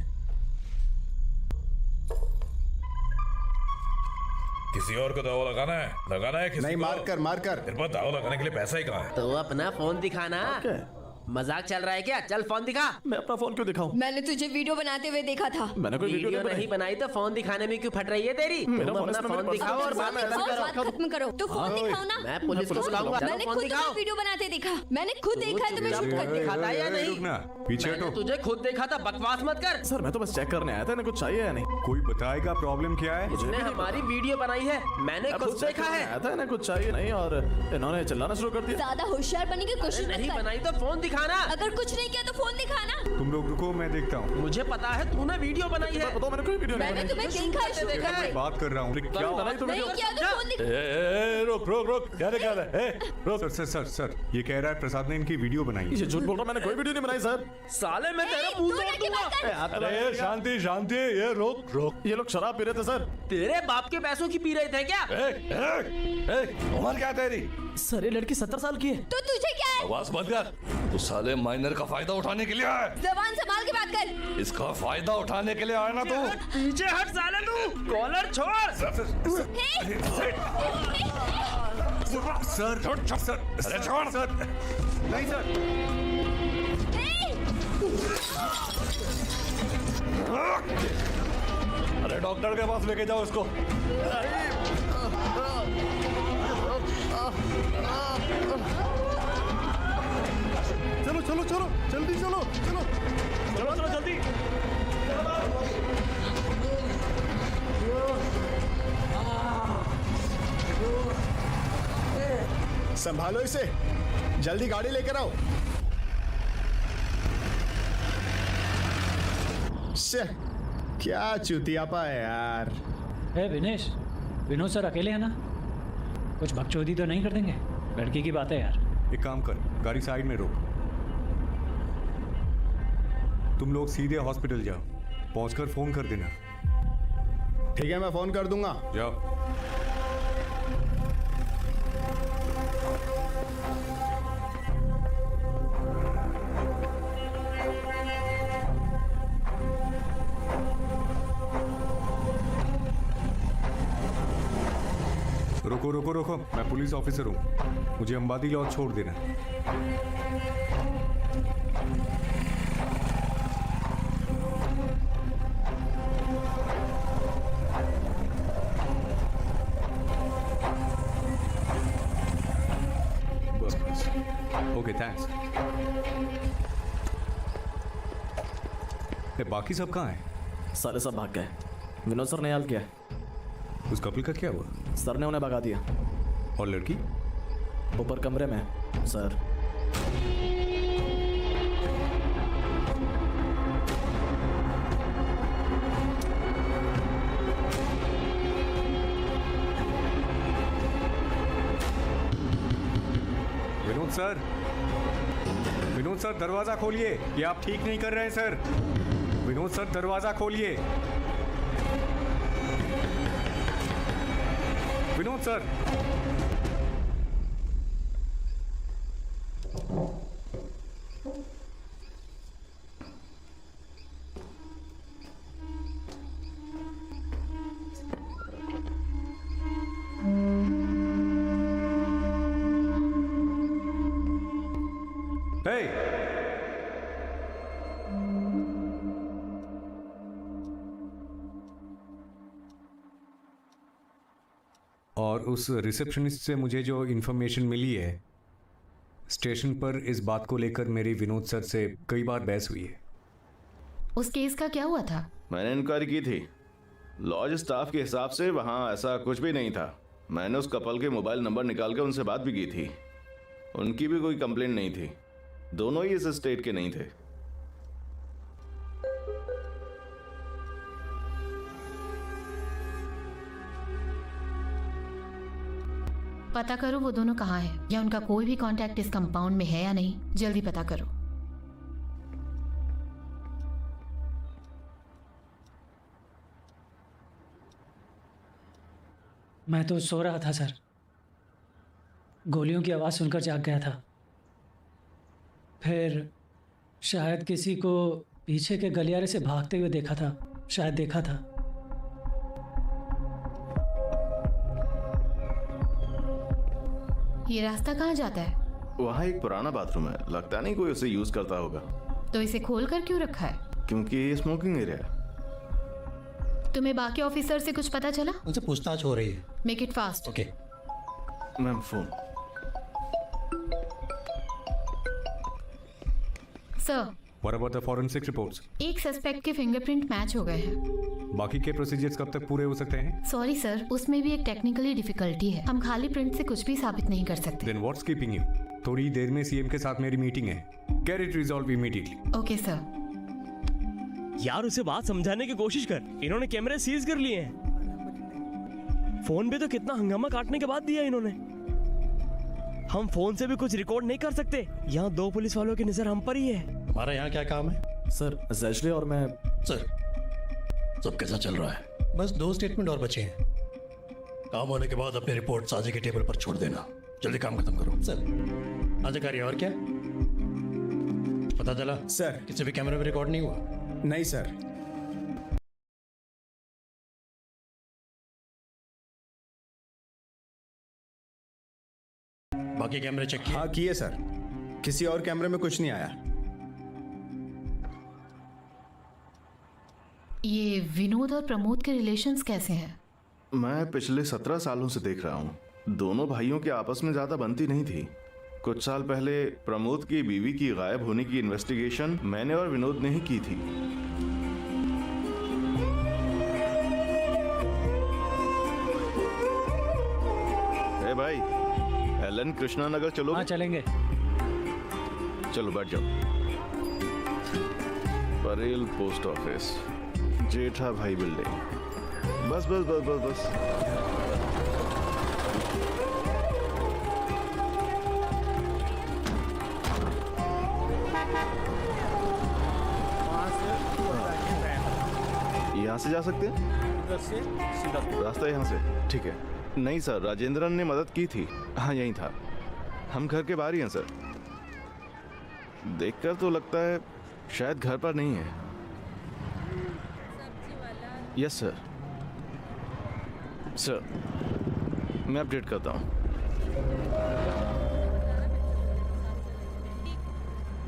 किसी और को दावा लगाना है? लगाना है किसी नहीं, को? मार कर। तेरे पास दावा लगाने के लिए पैसा ही कहाँ है? तो अपना फोन दिखाना। मजाक चल रहा है क्या? चल फोन दिखा। मैं अपना फोन क्यों दिखाऊं? मैंने तुझे वीडियो बनाते हुए देखा था। मैंने कोई वीडियो नहीं बनाई तो फोन दिखाने में क्यों फट रही है तेरी? तुम अपना फोन दिखाओ और बात खत्म करो। तो फोन दिखाओ ना। मैं पुलिस को बुलाऊंगा। मैंने खुद तुम्हें वीडियो बनाते देखा। मैंने खुद देखा है तुम्हें शूट करते। दिखाता या नहीं? पीछे हटो। तुझे खुद देखा था, बकवास मत कर। सर मैं तो बस चेक करने आया था, कुछ चाहिए या नहीं? कोई बताएगा प्रॉब्लम क्या है? इसने हमारी वीडियो बनाई है, मैंने खुद देखा है। आया था ना, कुछ चाहिए नहीं और इन्होंने चिल्लाना शुरू कर दिया। ज्यादा होशियार बनने की कोशिश नहीं बनाई तो फोन दिखाना। अगर कुछ नहीं किया तो फोन दिखाना। तुम लोग रुको, मैं देखता हूँ। मुझे पता है तूने वीडियो बनाई है। मैंने कोई वीडियो मैंने तुम्हें देखा है शूट करते। मैं बात कर रहा हूँ। नहीं किया तो फोन दिखा। रुक क्या दिखा रहा है? सर ये कह रहा है प्रसाद ने इनकी वीडियो बनाई। ये झूठ बोल रहा, मैंने कोई वीडियो नहीं बनाई सर। साले मैं तेरा मुंह तोड़ दूंगा। अरे शांति, ये रोक। ये लोग शराब पी रहे थे सर। तेरे बाप के पैसों की पी रहे थे क्या? उम्र क्या तेरी? सर ये लड़की 70 साल की है। तो तुझे क्या है? आवाज बंद कर। तू साले माइनर का फायदा उठाने के लिए आया? जबान संभाल के बात कर। इसका फायदा उठाने के लिए आया ना तू? पीछे हट साले तू। कॉलर छोड़। सर अरे छोड़ सर। नहीं सर। अरे डॉक्टर के पास लेके जाओ इसको। चलो जल्दी चलो जल्दी। संभालो इसे, जल्दी गाड़ी लेकर आओ। क्या चुतियापा है यार। विनेश, विनोद सर अकेले हैं ना? कुछ बकचोदी तो नहीं कर देंगे? लड़की की बात है यार। एक काम कर, गाड़ी साइड में रोक। तुम लोग सीधे हॉस्पिटल जाओ, पहुंचकर फोन कर देना। ठीक है, मैं फोन कर दूंगा। जाओ। रुको, मैं पुलिस ऑफिसर हूँ, मुझे अंबादी लॉज छोड़ देना। बस। Okay thanks. बाकी सब कहाँ हैं? सारे सब भाग गए। विनोद सर ने हाल किया। उस कपल का क्या हुआ? सर ने उन्हें भगा दिया। और लड़की? ऊपर कमरे में सर। विनोद सर दरवाजा खोलिए। ये आप ठीक नहीं कर रहे हैं सर। विनोद सर दरवाजा खोलिए। विनोद सर। और उस रिसेप्शनिस्ट से मुझे जो इन्फॉर्मेशन मिली है, स्टेशन पर इस बात को लेकर मेरी विनोद सर से कई बार बहस हुई है। उस केस का क्या हुआ था? मैंने इंक्वायरी की थी। लॉज स्टाफ के हिसाब से वहाँ ऐसा कुछ भी नहीं था। मैंने उस कपल के मोबाइल नंबर निकाल के उनसे बात भी की थी। उनकी भी कोई कंप्लेंट नहीं थी। दोनों ही इस स्टेट के नहीं थे। पता करो वो दोनों कहाँ हैं, या उनका कोई भी कांटेक्ट इस कंपाउंड में है या नहीं। जल्दी पता करो। मैं तो सो रहा था सर, गोलियों की आवाज़ सुनकर जाग गया था। फिर शायद किसी को पीछे के गलियारे से भागते हुए देखा था, शायद देखा था। ये रास्ता कहाँ जाता है? वहाँ एक पुराना बाथरूम है, लगता नहीं कोई उसे यूज करता होगा। तो इसे खोल कर क्यों रखा है? क्योंकि ये स्मोकिंग एरिया है। तुम्हें बाकी ऑफिसर से कुछ पता चला? उनसे पूछताछ हो रही है। Make it fast. Okay ma'am phone. Sir, What about the forensic reports? एक सस्पेक्ट के फिंगरप्रिंट मैच हो गए हैं। बाकी के प्रोसीजर्स कब तक पूरे हो सकते हैं? सॉरी सर, उसमें भी एक टेक्निकली डिफिकल्टी है। हम खाली प्रिंट से कुछ भी साबित नहीं कर सकते। Then what's keeping you? थोड़ी देर में सीएम के साथ मेरी मीटिंग है। Get it resolved immediately. Okay sir. यार उसे बात समझाने की कोशिश कर। इन्होंने कैमरे सीज कर लिए हैं। फोन पे तो कितना हंगामा काटने के बाद दिया इन्होंने। हम फोन से भी कुछ रिकॉर्ड नहीं कर सकते। यहाँ 2 पुलिस वालों की नजर हम पर ही है। हमारा यहाँ क्या काम है? सर जैशले और मैं। सर सब कैसा चल रहा है? बस 2 स्टेटमेंट और बचे हैं। काम होने के बाद अपनी रिपोर्ट साजे के टेबल पर छोड़ देना। जल्दी काम खत्म करो। सर अधिकारी और क्या पता चला? सर किसी भी कैमरे में रिकॉर्ड नहीं हुआ? नहीं सर। बाकी कैमरे चेक किए? हाँ किए सर, किसी और कैमरे में कुछ नहीं आया। ये विनोद और प्रमोद के रिलेशंस कैसे हैं? मैं पिछले 17 सालों से देख रहा हूँ। दोनों भाइयों के आपस में ज्यादा बनती नहीं थी। कुछ साल पहले प्रमोद की बीवी की गायब होने की इन्वेस्टिगेशन मैंने और विनोद ने ही की थी। ए भाई, एलन कृष्णा नगर चलो। हाँ चलेंगे। चलो बैठ जाओ। परेल पोस्ट ऑफिस, जेठा भाई बिल्डिंग। बस बस बस बस बस। यहाँ से जा सकते हैं? रास्ता यहाँ से? ठीक है। नहीं सर, राजेंद्रन ने मदद की थी। हाँ यहीं था। हम घर के बाहर ही हैं सर। देखकर तो लगता है शायद घर पर नहीं है। Yes sir. सर मैं अपडेट करता हूँ।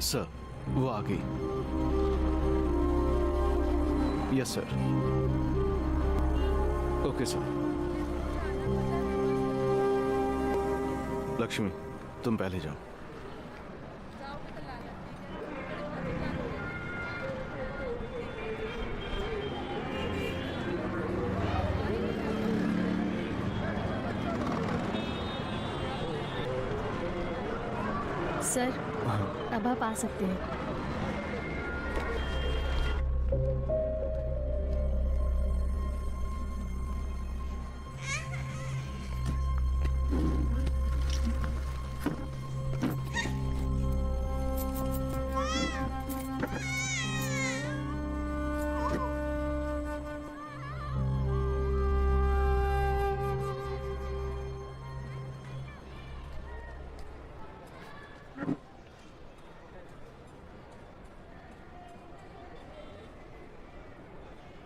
सर वो आ गई। Yes sir. Okay sir. Lakshmi तुम पहले जाओ। सर अब आप आ सकते हैं।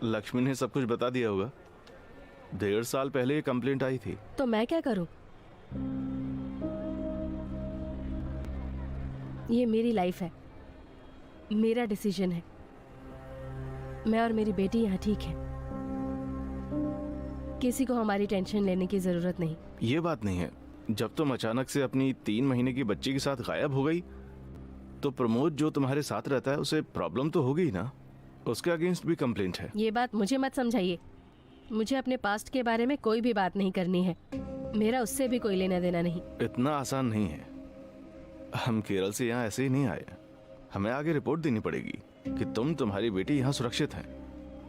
लक्ष्मी ने सब कुछ बता दिया होगा। 1.5 साल पहले ये कंप्लेंट आई थी। तो मैं क्या करूं? ये मेरी लाइफ है, मेरा डिसीजन है। मैं और मेरी बेटी यहाँ ठीक है। किसी को हमारी टेंशन लेने की जरूरत नहीं। ये बात नहीं है। जब तुम अचानक से अपनी 3 महीने की बच्ची के साथ गायब हो गई तो प्रमोद जो तुम्हारे साथ रहता है उसे प्रॉब्लम तो होगी ना। उसके अगेंस्ट भी कंप्लेंट है। ये बात मुझे मत समझाइए। मुझे अपने पास्ट के बारे में कोई भी बात नहीं करनी है। मेरा उससे भी कोई लेना देना नहीं। इतना आसान नहीं है। हम केरल से यहाँ ऐसे ही नहीं आए। हमें आगे रिपोर्ट देनी पड़ेगी कि तुम्हारी बेटी यहाँ सुरक्षित है।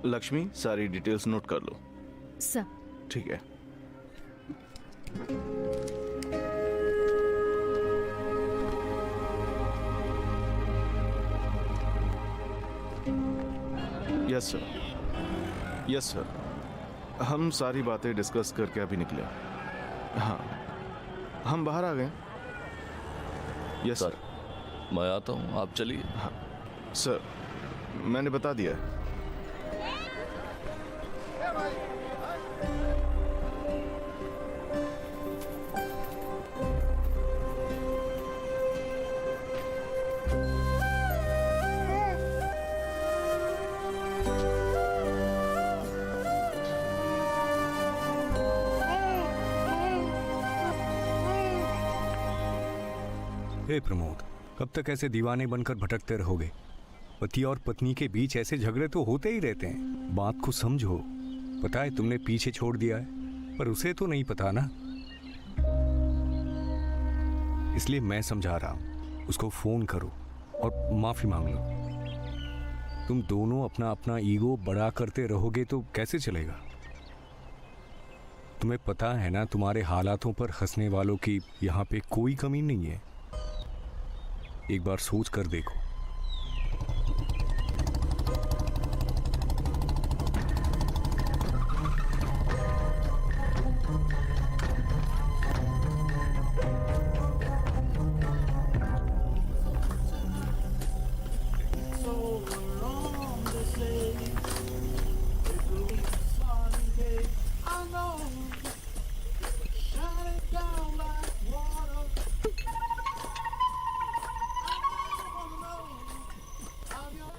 लक्ष्मी, सारी डिटेल्स नोट कर लो। सर। ठीक है। Yes sir, yes sir. हम सारी बातें डिस्कस करके अभी निकले। हाँ, हम बाहर आ गए। Yes sir. मैं आता हूँ, आप चलिए। हाँ सर, मैंने बता दिया। हे प्रमोद, कब तक ऐसे दीवाने बनकर भटकते रहोगे? पति और पत्नी के बीच ऐसे झगड़े तो होते ही रहते हैं। बात को समझो। पता है तुमने पीछे छोड़ दिया है, पर उसे तो नहीं पता ना। इसलिए मैं समझा रहा हूं, उसको फोन करो और माफी मांग लो। तुम दोनों अपना अपना ईगो बड़ा करते रहोगे तो कैसे चलेगा? तुम्हें पता है ना, तुम्हारे हालातों पर हंसने वालों की यहाँ पे कोई कमी नहीं है। एक बार सोच कर देखो।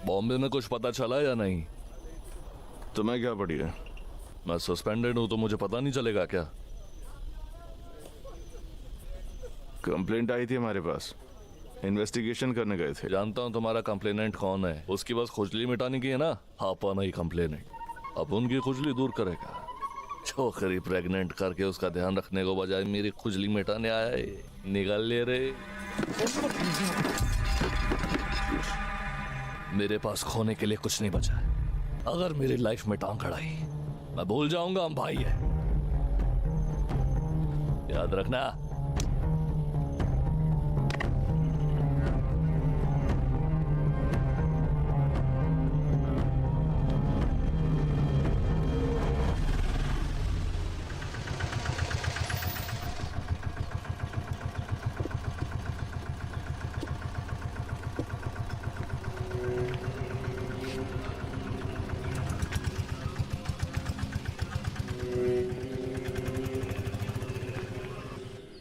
बॉम्बे में कुछ पता चला या नहीं? तुम्हें क्या पड़ी है? मैं सस्पेंडेड हूं तो मुझे पता नहीं चलेगा क्या? कंप्लेंट आई थी हमारे पास, इन्वेस्टिगेशन करने गए थे। जानता हूं तुम्हारा कंप्लेनेंट कौन है। उसकी बस खुजली मिटाने की है ना। हापा नहीं कंप्लेनेंट, अब उनकी खुजली दूर करेगा। छोकरी प्रेग्नेंट करके उसका ध्यान रखने को बजाय मेरी खुजली मिटाने आया है। निकल ले रे। मेरे पास खोने के लिए कुछ नहीं बचा है। अगर मेरी लाइफ में टांग अड़ाई, मैं भूल जाऊंगा हम भाई हैं। याद रखना।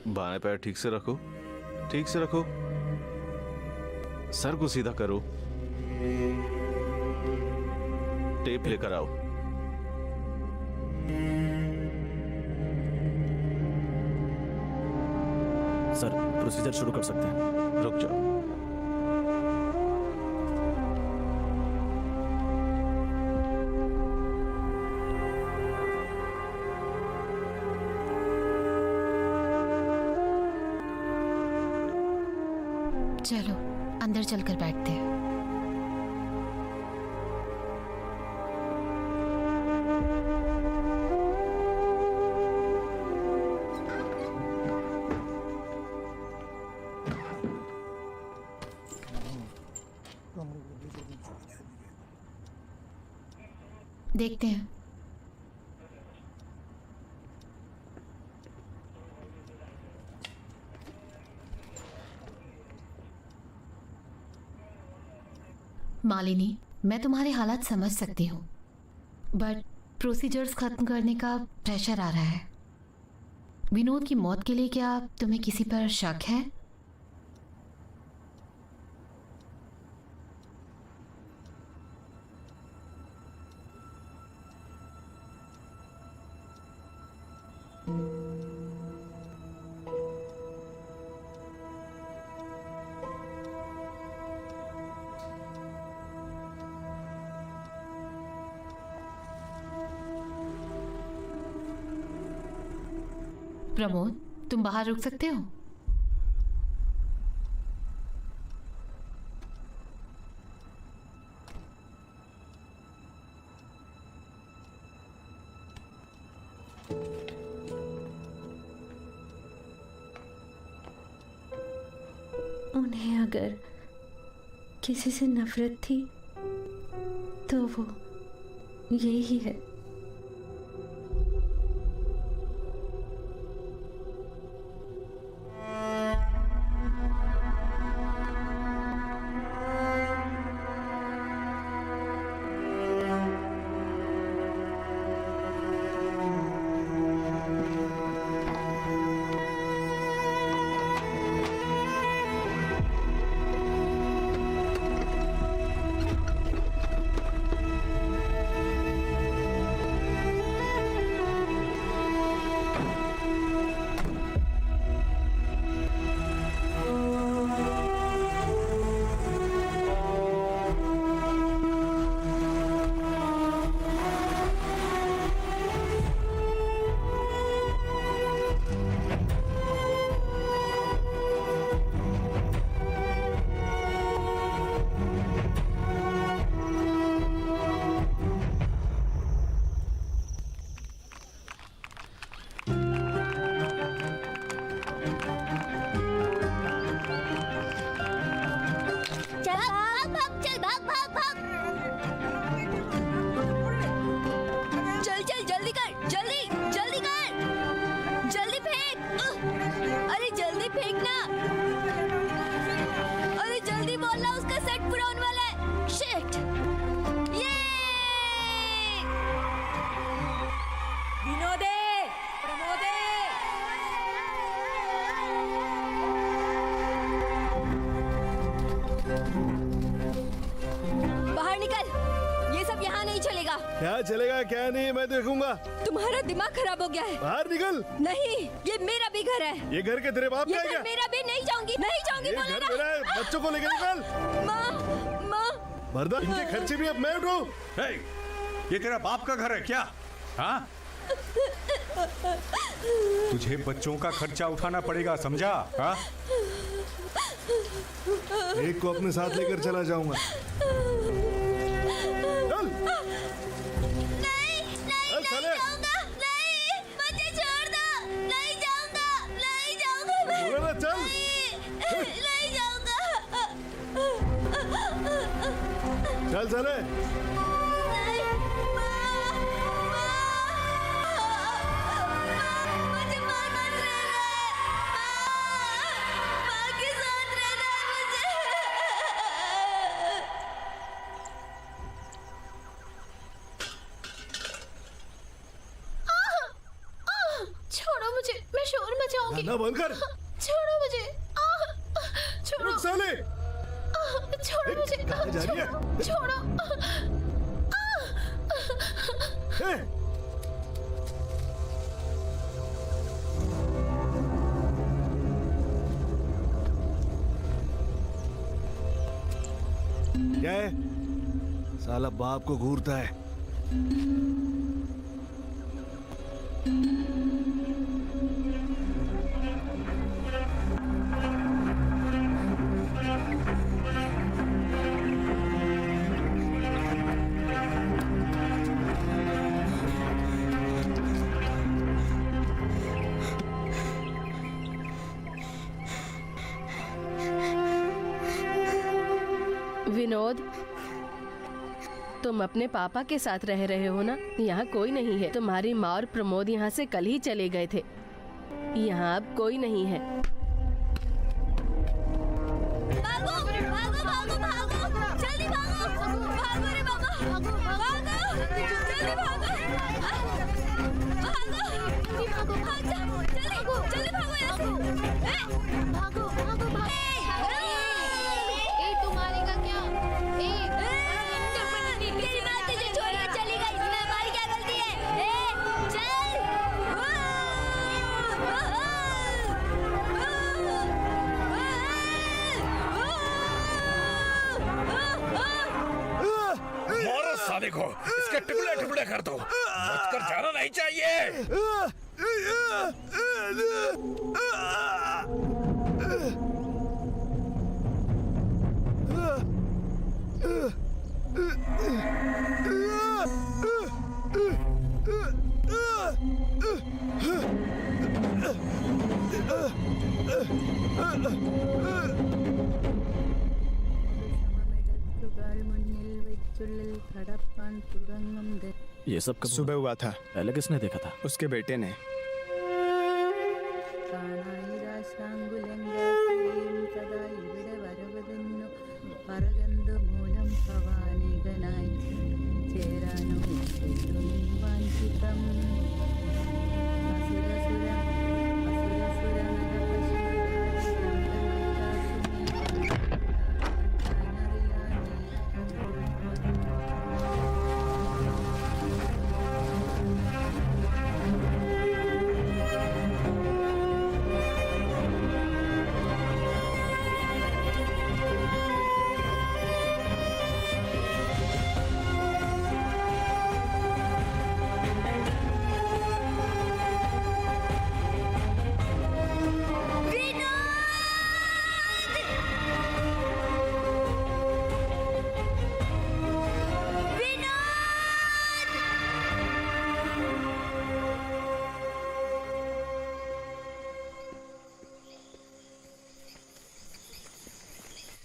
बाएं पैर ठीक से रखो, ठीक से रखो। सर को सीधा करो। टेप लेकर आओ। सर, प्रोसीजर शुरू कर सकते हैं। रुक जाओ। चलो अंदर चलकर बैठते हैं। देखते हैं। मालिनी, मैं तुम्हारे हालात समझ सकती हूँ, बट प्रोसीजर्स खत्म करने का प्रेशर आ रहा है। विनोद की मौत के लिए क्या तुम्हें किसी पर शक है? प्रमोद, तुम बाहर रुक सकते हो? उन्हें अगर किसी से नफरत थी तो वो यही है। क्या चलेगा क्या नहीं मैं देखूंगा। तुम्हारा दिमाग खराब हो गया है। बाहर निकल। नहीं, ये मेरा भी घर है। ये घर के तेरे बाप का है क्या? मेरा भी। नहीं जाऊंगी, नहीं जाऊंगी। ये घर मेरा है, बच्चों को लेकर निकल। माँ मर्दा, इनके खर्चे भी अब मैं उठाऊं। ये तेरा बाप का घर है क्या? हाँ, तुझे बच्चों का खर्चा उठाना पड़ेगा, समझा? हाँ, एक को अपने साथ लेकर चला जाऊंगा। नहीं जाऊंगा, नहीं, मुझे छोड़ दो, नहीं जाऊंगा, नहीं जाऊंगा मैं, चल, नहीं जाऊंगा, चल चले। मुझे माँ मत रहना है, माँ के साथ रहना है मुझे। छोड़ो मुझे, मैं शोर मचाऊंगी। ना बंद कर। छोड़ो मुझे, छोड़ो। रुक साले। छोड़ो मुझे, कहाँ जा रही है? छोड़ो। क्या है? साला बाप को घूरता है। विनोद, तुम अपने पापा के साथ रह रहे हो ना? यहाँ कोई नहीं है। तुम्हारी माँ और प्रमोद यहाँ से कल ही चले गए थे। यहाँ अब कोई नहीं है। भागो, भागो, भागो, भागो, जल्दी भागो, भागो रे बाबा, भागो, जल्दी भागो, भागो, जल्दी, जल्दी भागो यहाँ से, भागो, भागो, भागो। तू मारेगा क्या? तेरी माँ तुझे छोड़कर चली गई, इसमें हमारी क्या गलती है? चल। मारो साले को, इसके टुकड़े टुकड़े कर दो, बचकर जाना नहीं चाहिए। ये सब कब सुबह हुआ था। पहले किसने देखा था? उसके बेटे ने।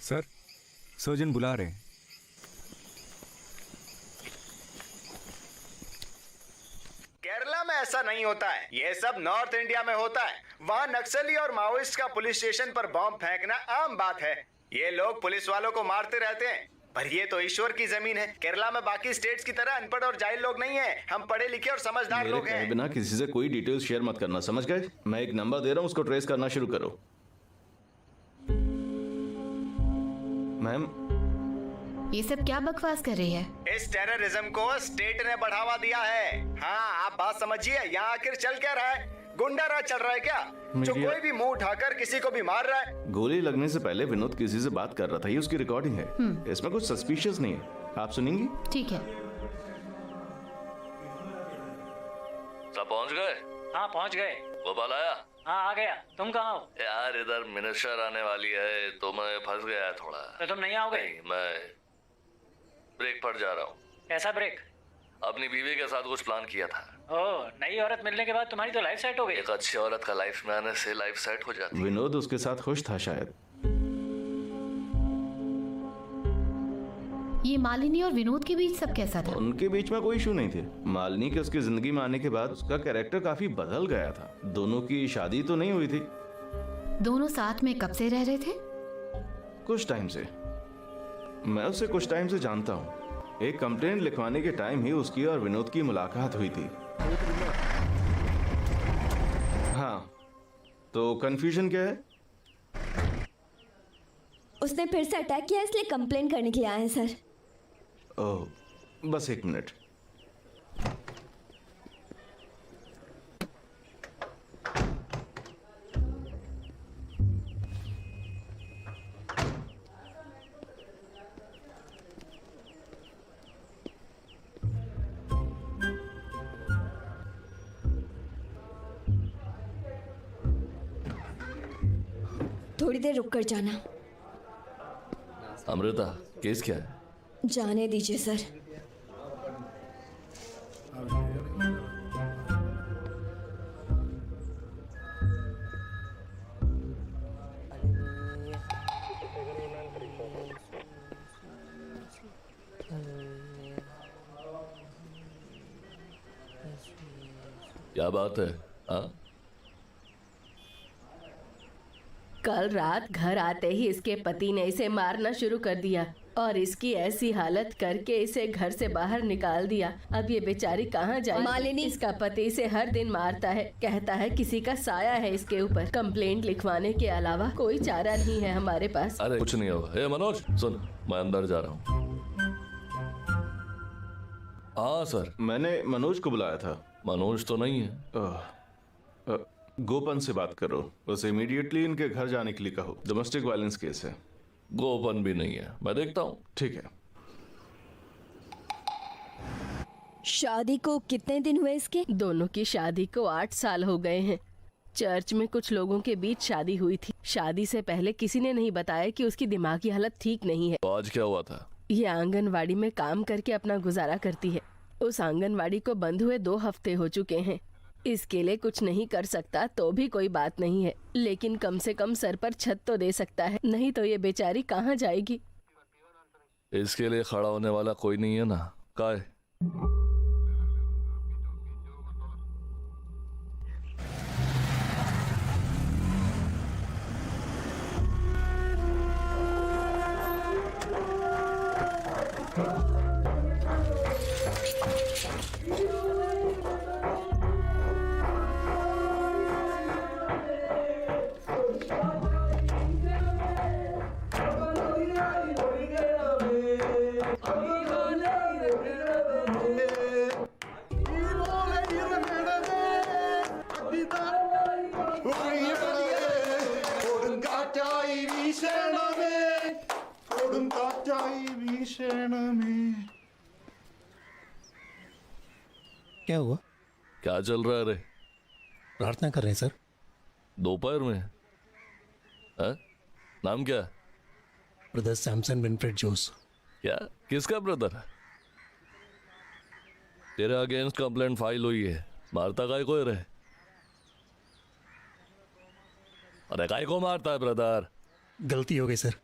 सर, सर्जन बुला रहे हैं। केरला में ऐसा नहीं होता है, ये सब नॉर्थ इंडिया में होता है। वहाँ नक्सली और माओइस्ट का पुलिस स्टेशन पर बॉम्ब फेंकना आम बात है। ये लोग पुलिस वालों को मारते रहते हैं, पर ये तो ईश्वर की जमीन है। केरला में बाकी स्टेट्स की तरह अनपढ़ और जाहिल लोग नहीं हैं। हम पढ़े लिखे और समझदार मेरे लोग कहे हैं। बिना किसी से कोई डिटेल्स शेयर मत करना, समझ गए? मैं एक नंबर दे रहा हूँ, उसको ट्रेस करना शुरू करो। मैम, ये सब क्या बकवास कर रही है? इस टेररिज्म को स्टेट ने बढ़ावा दिया है। हाँ, आप बात समझिए। यहाँ आखिर चल क्या रहा है? गुंडा राज चल रहा है क्या? जो मीडिया- कोई भी मुंह उठाकर किसी को भी मार रहा है। गोली लगने से पहले विनोद किसी से बात कर रहा था, ये उसकी रिकॉर्डिंग है। इसमें कुछ सस्पिशियस नहीं है। आप सुनेंगी? ठीक है। सब पहुंच गए? हाँ पहुंच गए। गोपाल आया? हाँ आ गया। तुम कहाँ हो? यार इधर मिनिस्टर आने वाली है तो मैं फंस गया थोड़ा। तो तुम नहीं आओगे? नहीं, मैं ब्रेक पर जा रहा हूँ। कैसा ब्रेक? अपनी बीवी के साथ कुछ प्लान किया था। ओह, नई औरत मिलने के बाद तुम्हारी तो लाइफ सेट हो गई। एक अच्छी औरत का लाइफ में आने से लाइफ सेट हो जाती है। विनोद उसके साथ खुश था शायद। ये मालिनी और विनोद के बीच सब कैसा था? उनके बीच में कोई इशू नहीं थे। मालिनी के उसकी जिंदगी में आने के बाद उसका कैरेक्टर काफी बदल गया था। दोनों की शादी तो नहीं हुई थी। दोनों साथ में कब से रह रहे थे? कुछ टाइम से। मैं उसे कुछ टाइम से जानता हूँ। एक कंप्लेंट लिखवाने के टाइम ही उसकी और विनोद की मुलाकात हुई थी। हाँ, तो कंफ्यूजन क्या है? उसने फिर से अटैक किया, इसलिए कंप्लेन करने के लिए आए हैं सर। ओह, बस एक मिनट। थोड़ी देर रुक कर जाना। अमृता, केस क्या है? जाने दीजिए सर। क्या बात है? हाँ, कल रात घर आते ही इसके पति ने इसे मारना शुरू कर दिया और इसकी ऐसी हालत करके इसे घर से बाहर निकाल दिया। अब ये बेचारी कहाँ जाए? मालिनी, इसका पति इसे हर दिन मारता है, कहता है किसी का साया है इसके ऊपर। कंप्लेंट लिखवाने के अलावा कोई चारा नहीं है हमारे पास। अरे कुछ नहीं होगा। ए मनोज सुन, मैं अंदर जा रहा हूँ। हाँ सर, मैंने मनोज को बुलाया था। मनोज तो नहीं है। गोपन से बात करो, उसे इमीडिएटली इनके घर जाने के लिए कहो। डोमेस्टिक वायलेंस केस है। गोपन भी नहीं है, मैं देखता हूँ। ठीक है। शादी को कितने दिन हुए इसके? दोनों की शादी को 8 साल हो गए हैं। चर्च में कुछ लोगों के बीच शादी हुई थी। शादी से पहले किसी ने नहीं बताया कि उसकी दिमागी हालत ठीक नहीं है। तो आज क्या हुआ था? ये आंगनवाड़ी में काम करके अपना गुजारा करती है। उस आंगनवाड़ी को बंद हुए 2 हफ्ते हो चुके हैं। इसके लिए कुछ नहीं कर सकता तो भी कोई बात नहीं है, लेकिन कम से कम सर पर छत तो दे सकता है, नहीं तो ये बेचारी कहाँ जाएगी। इसके लिए खड़ा होने वाला कोई नहीं है ना? काय क्या हुआ? क्या चल रहा है रे? प्रार्थना कर रहे हैं सर। दोपहर में? है? नाम क्या? ब्रदर सैमसन विनफ्रेड जोस। क्या? किसका ब्रदर है? तेरे अगेंस्ट कंप्लेंट फाइल हुई है। मारता काय को रे? अरे काय को मारता है ब्रदर? गलती हो गई सर।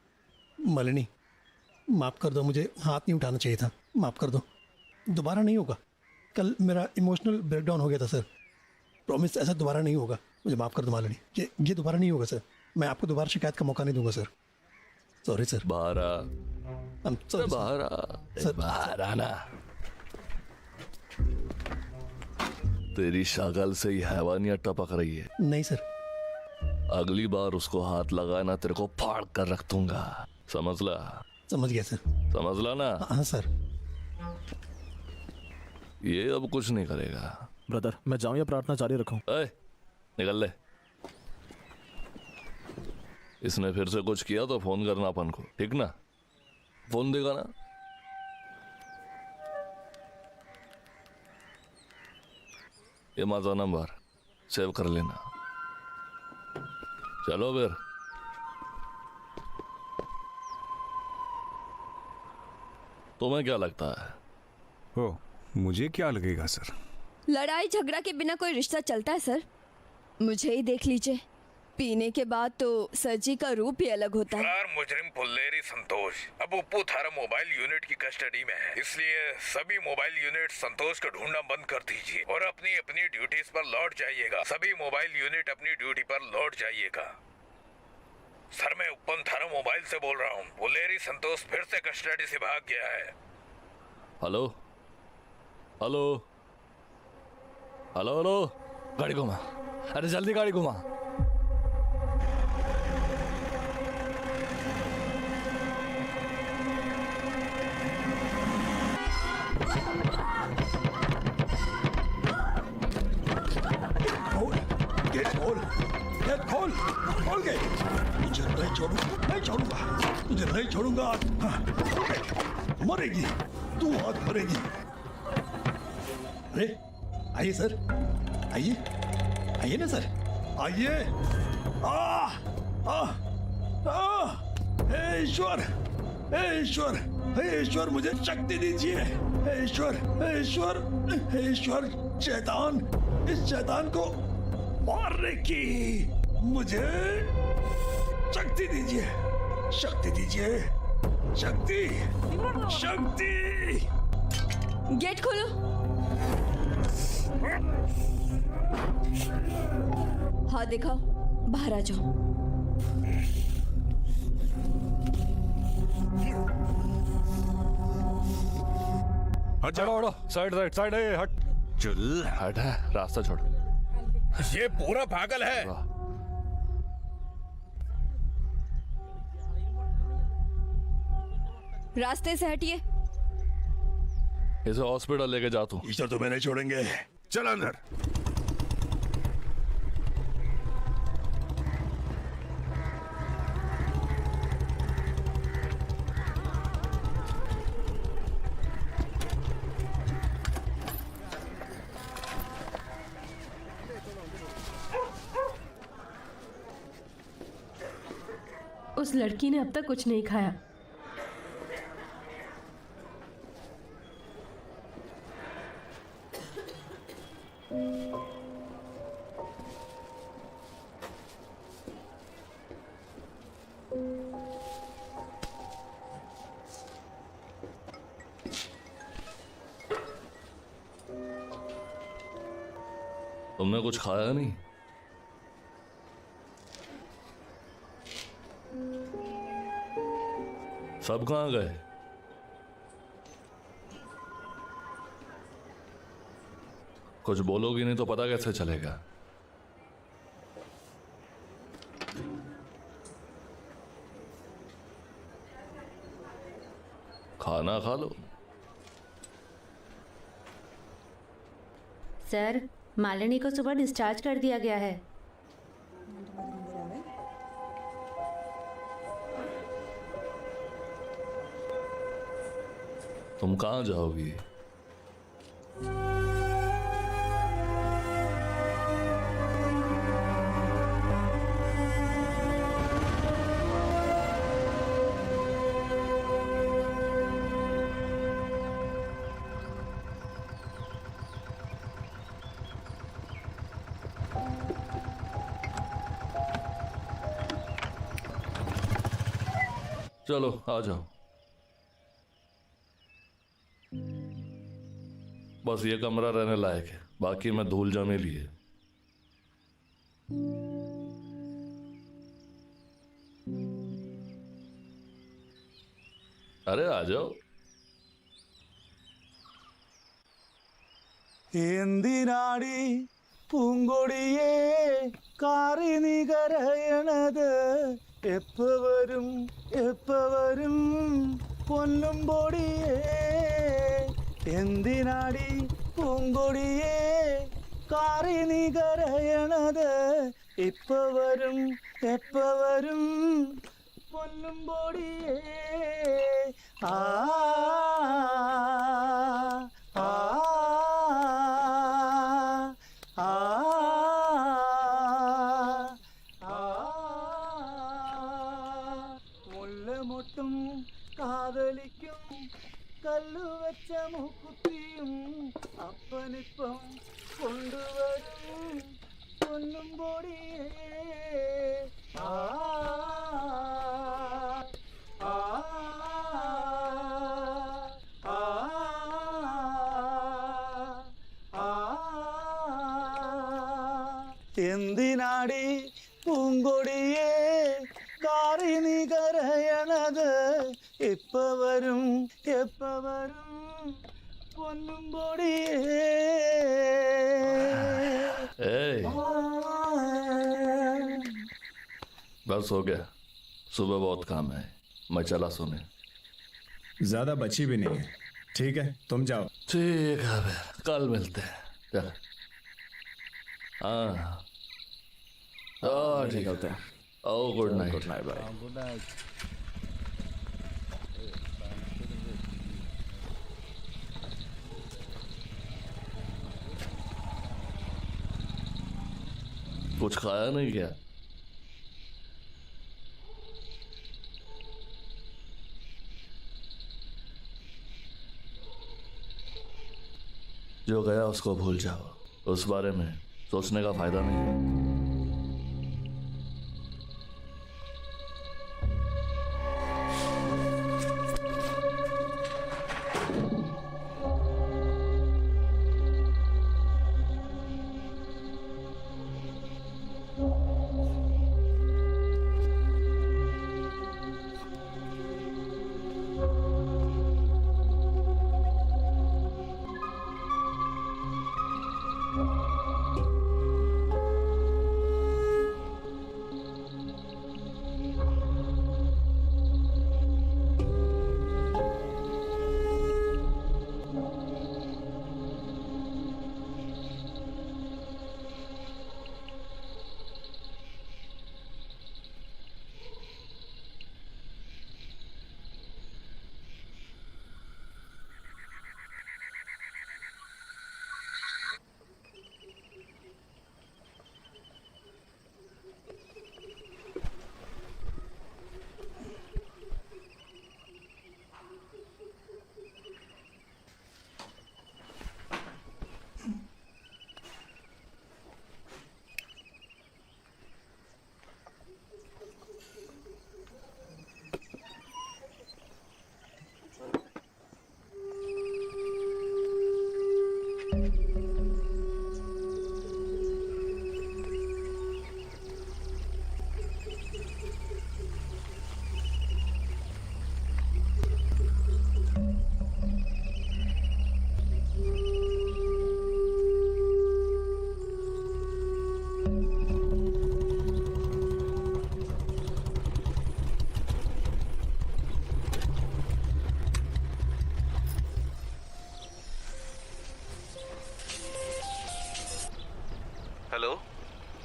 मालिनी माफ कर दो, मुझे हाथ नहीं उठाना चाहिए था। माफ कर दो, दोबारा नहीं होगा। कल मेरा इमोशनल ब्रेकडाउन हो गया था सर। प्रॉमिस ऐसा दोबारा नहीं होगा। मुझे माफ़ कर दो मालिनी, ये दोबारा नहीं होगा सर। मैं आपको दोबारा शिकायत का मौका नहीं दूंगा सर। Sorry sir. बाहर आ। बाहर आ सर, बाहर आना। तेरी शक्ल से ही हैवानियत टपक रही है। नहीं सर। अगली बार उसको हाथ लगाना तेरे को फाड़ कर रख दूंगा, समझ ला? समझ गया सर। समझ ला ना? हाँ सर। ये अब कुछ नहीं करेगा। ब्रदर मैं जाऊं या प्रार्थना जारी रखूं? निकल ले। इसने फिर से कुछ किया तो फोन करना अपन को, ठीक ना? फोन देगा ना? ये माझा नंबर सेव कर लेना। चलो फिर। तुम्हें क्या लगता है? ओ, मुझे क्या लगेगा सर? लड़ाई झगड़ा के बिना कोई रिश्ता चलता है सर? मुझे ही देख लीजिए, पीने के बाद तो सर जी का रूप ही अलग होता है। फरार मुजरिम पुल्लेरी संतोष अब उप्पू थारा मोबाइल यूनिट की कस्टडी में है, इसलिए सभी मोबाइल यूनिट संतोष को ढूंढना बंद कर दीजिए और अपनी अपनी ड्यूटीज पर लौट जाइएगा। सभी मोबाइल यूनिट अपनी ड्यूटी पर लौट जाइएगा। सर मैं उप्पन थारा मोबाइल से बोल रहा हूँ। पुल्लेरी संतोष फिर से कस्टडी से भाग गया है। हेलो हेलो हेलो हेलो, गाड़ी घुमा। अरे जल्दी गाड़ी घुमा। खोल के। तुझे नहीं छोड़ूंगा, तुझे नहीं छोड़ूंगा। मरेगी तू, आज मरेगी। अरे आइए सर, आइए ना सर, आइए। हे ईश्वर, हे ईश्वर, हे ईश्वर, मुझे शक्ति दीजिए। हे ईश्वर, हे ईश्वर, हे ईश्वर, शैतान, इस शैतान को मारने की मुझे शक्ति दीजिए, शक्ति दीजिए, शक्ति, शक्ति। गेट खोलो। हाँ दिखाओ, बाहर आ जाओ। हट चलो, साइड साइड साइड हट। चल हट, रास्ता छोड़। ये पूरा पागल है। रास्ते से हटिए। इसे हॉस्पिटल लेके जा तू। ईश्वर तुम्हें नहीं छोड़ेंगे। चल अंदर। उस लड़की ने अब तक कुछ नहीं खाया। तुमने कुछ खाया नहीं? सब कहाँ गए? कुछ बोलोगी नहीं तो पता कैसे चलेगा? खाना खा लो। सर, मालिनी को सुबह डिस्चार्ज कर दिया गया है। तुम कहाँ जाओगी? चलो आ जाओ। बस ये कमरा रहने लायक है, बाकी मैं धूल जमे लिए। अरे आ जाओ। എന്തിനാടി പൂങ്കൊടിയേ കാറി നീ കരയണത് എപ്പ വരും പൊന്നും പൊടിയേ എന്തിനാടി പൂങ്കൊടിയേ കാറി നീ കരയണത് എപ്പ വരും പൊന്നും പൊടിയേ ആ ആ മുല്ലമൊട്ടും കാതലിക്കും കല്ലുവച്ച മുക്കുത്തിയും അപ്പനിപ്പം കൊണ്ടുവരും പൊന്നും പൊടിയേ ആ ആ ആ എന്തിനാടി പൂങ്കൊടിയേ കാറി നീ കരയണത് എപ്പ വരും പൊന്നും പൊടിയേ बस हो गया, सुबह बहुत काम है, मैं चला सोने। ज्यादा बची भी नहीं है, ठीक है तुम जाओ। ठीक है फिर कल मिलते हैं। चल। हाँ ठीक होता है। Oh good night. Good night bye. Good night. कुछ खाया नहीं क्या? जो गया उसको भूल जाओ, उस बारे में सोचने का फायदा नहीं।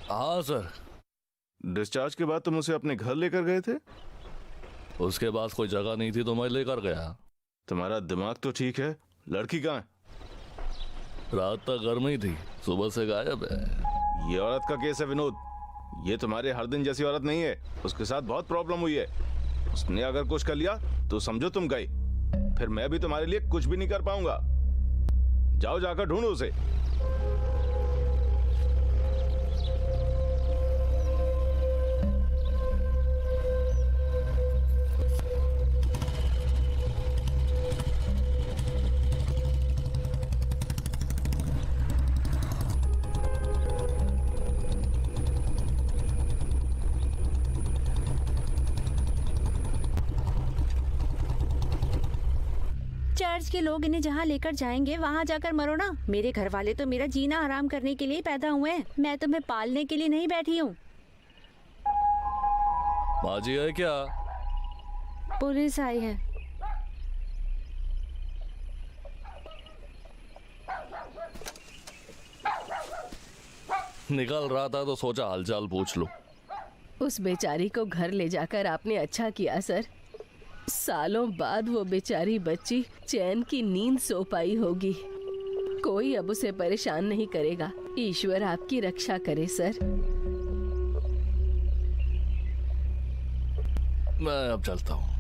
हाँ सर। डिस्चार्ज के बाद तुम उसे अपने घर लेकर गए थे? उसके पास कोई जगह नहीं थी तो मैं लेकर गया। तुम्हारा दिमाग तो ठीक है, लड़की कहाँ है? रात तक घर में ही थी, सुबह से गायब है। ये औरत का केस है विनोद, ये तुम्हारे हर दिन जैसी औरत नहीं है। उसके साथ बहुत प्रॉब्लम हुई है। उसने अगर कुछ कर लिया तो समझो तुम गए, फिर मैं भी तुम्हारे लिए कुछ भी नहीं कर पाऊंगा। जाओ जाकर ढूंढो उसे। चर्च के लोग इन्हें जहाँ लेकर जाएंगे वहाँ जाकर मरो ना। मेरे घर वाले तो मेरा जीना हराम करने के लिए पैदा हुए हैं, मैं तुम्हें पालने के लिए नहीं बैठी हूँ। माँ जी है क्या? पुलिस आई है। निकल रहा था तो सोचा हालचाल पूछ लूं। उस बेचारी को घर ले जाकर आपने अच्छा किया सर। सालों बाद वो बेचारी बच्ची चैन की नींद सो पाई होगी। कोई अब उसे परेशान नहीं करेगा। ईश्वर आपकी रक्षा करे सर। मैं अब चलता हूँ।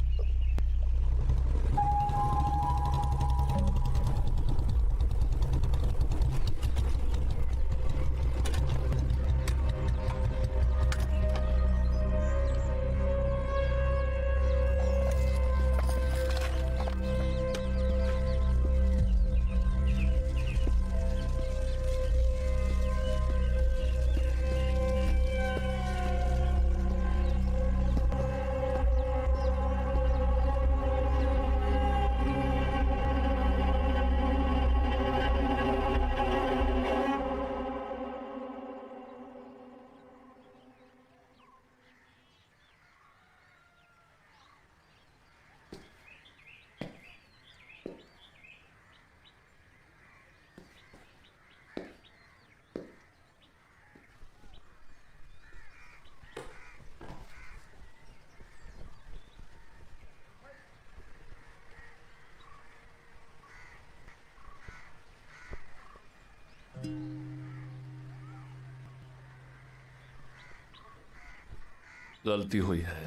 गलती हुई है।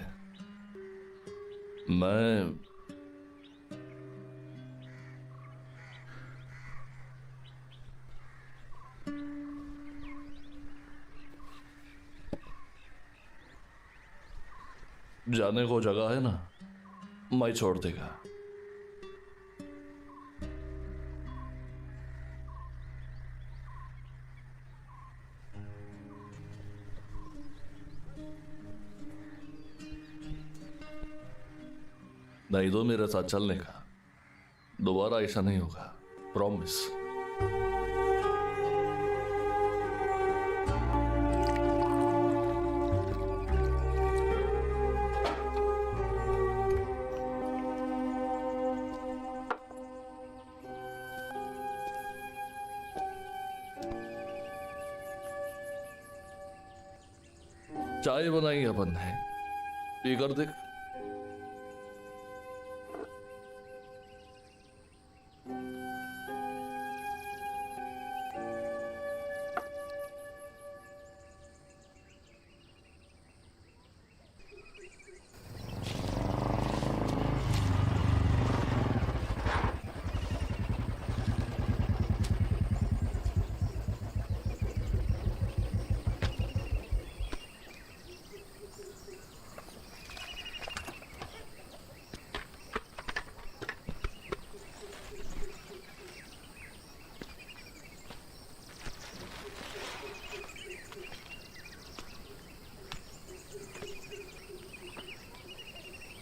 मैं जाने को जगह है ना, मैं छोड़ देगा। नहीं दो मेरे साथ चलने का, दोबारा ऐसा नहीं होगा, प्रॉमिस। चाय बनाई अपन ने, पी कर देख।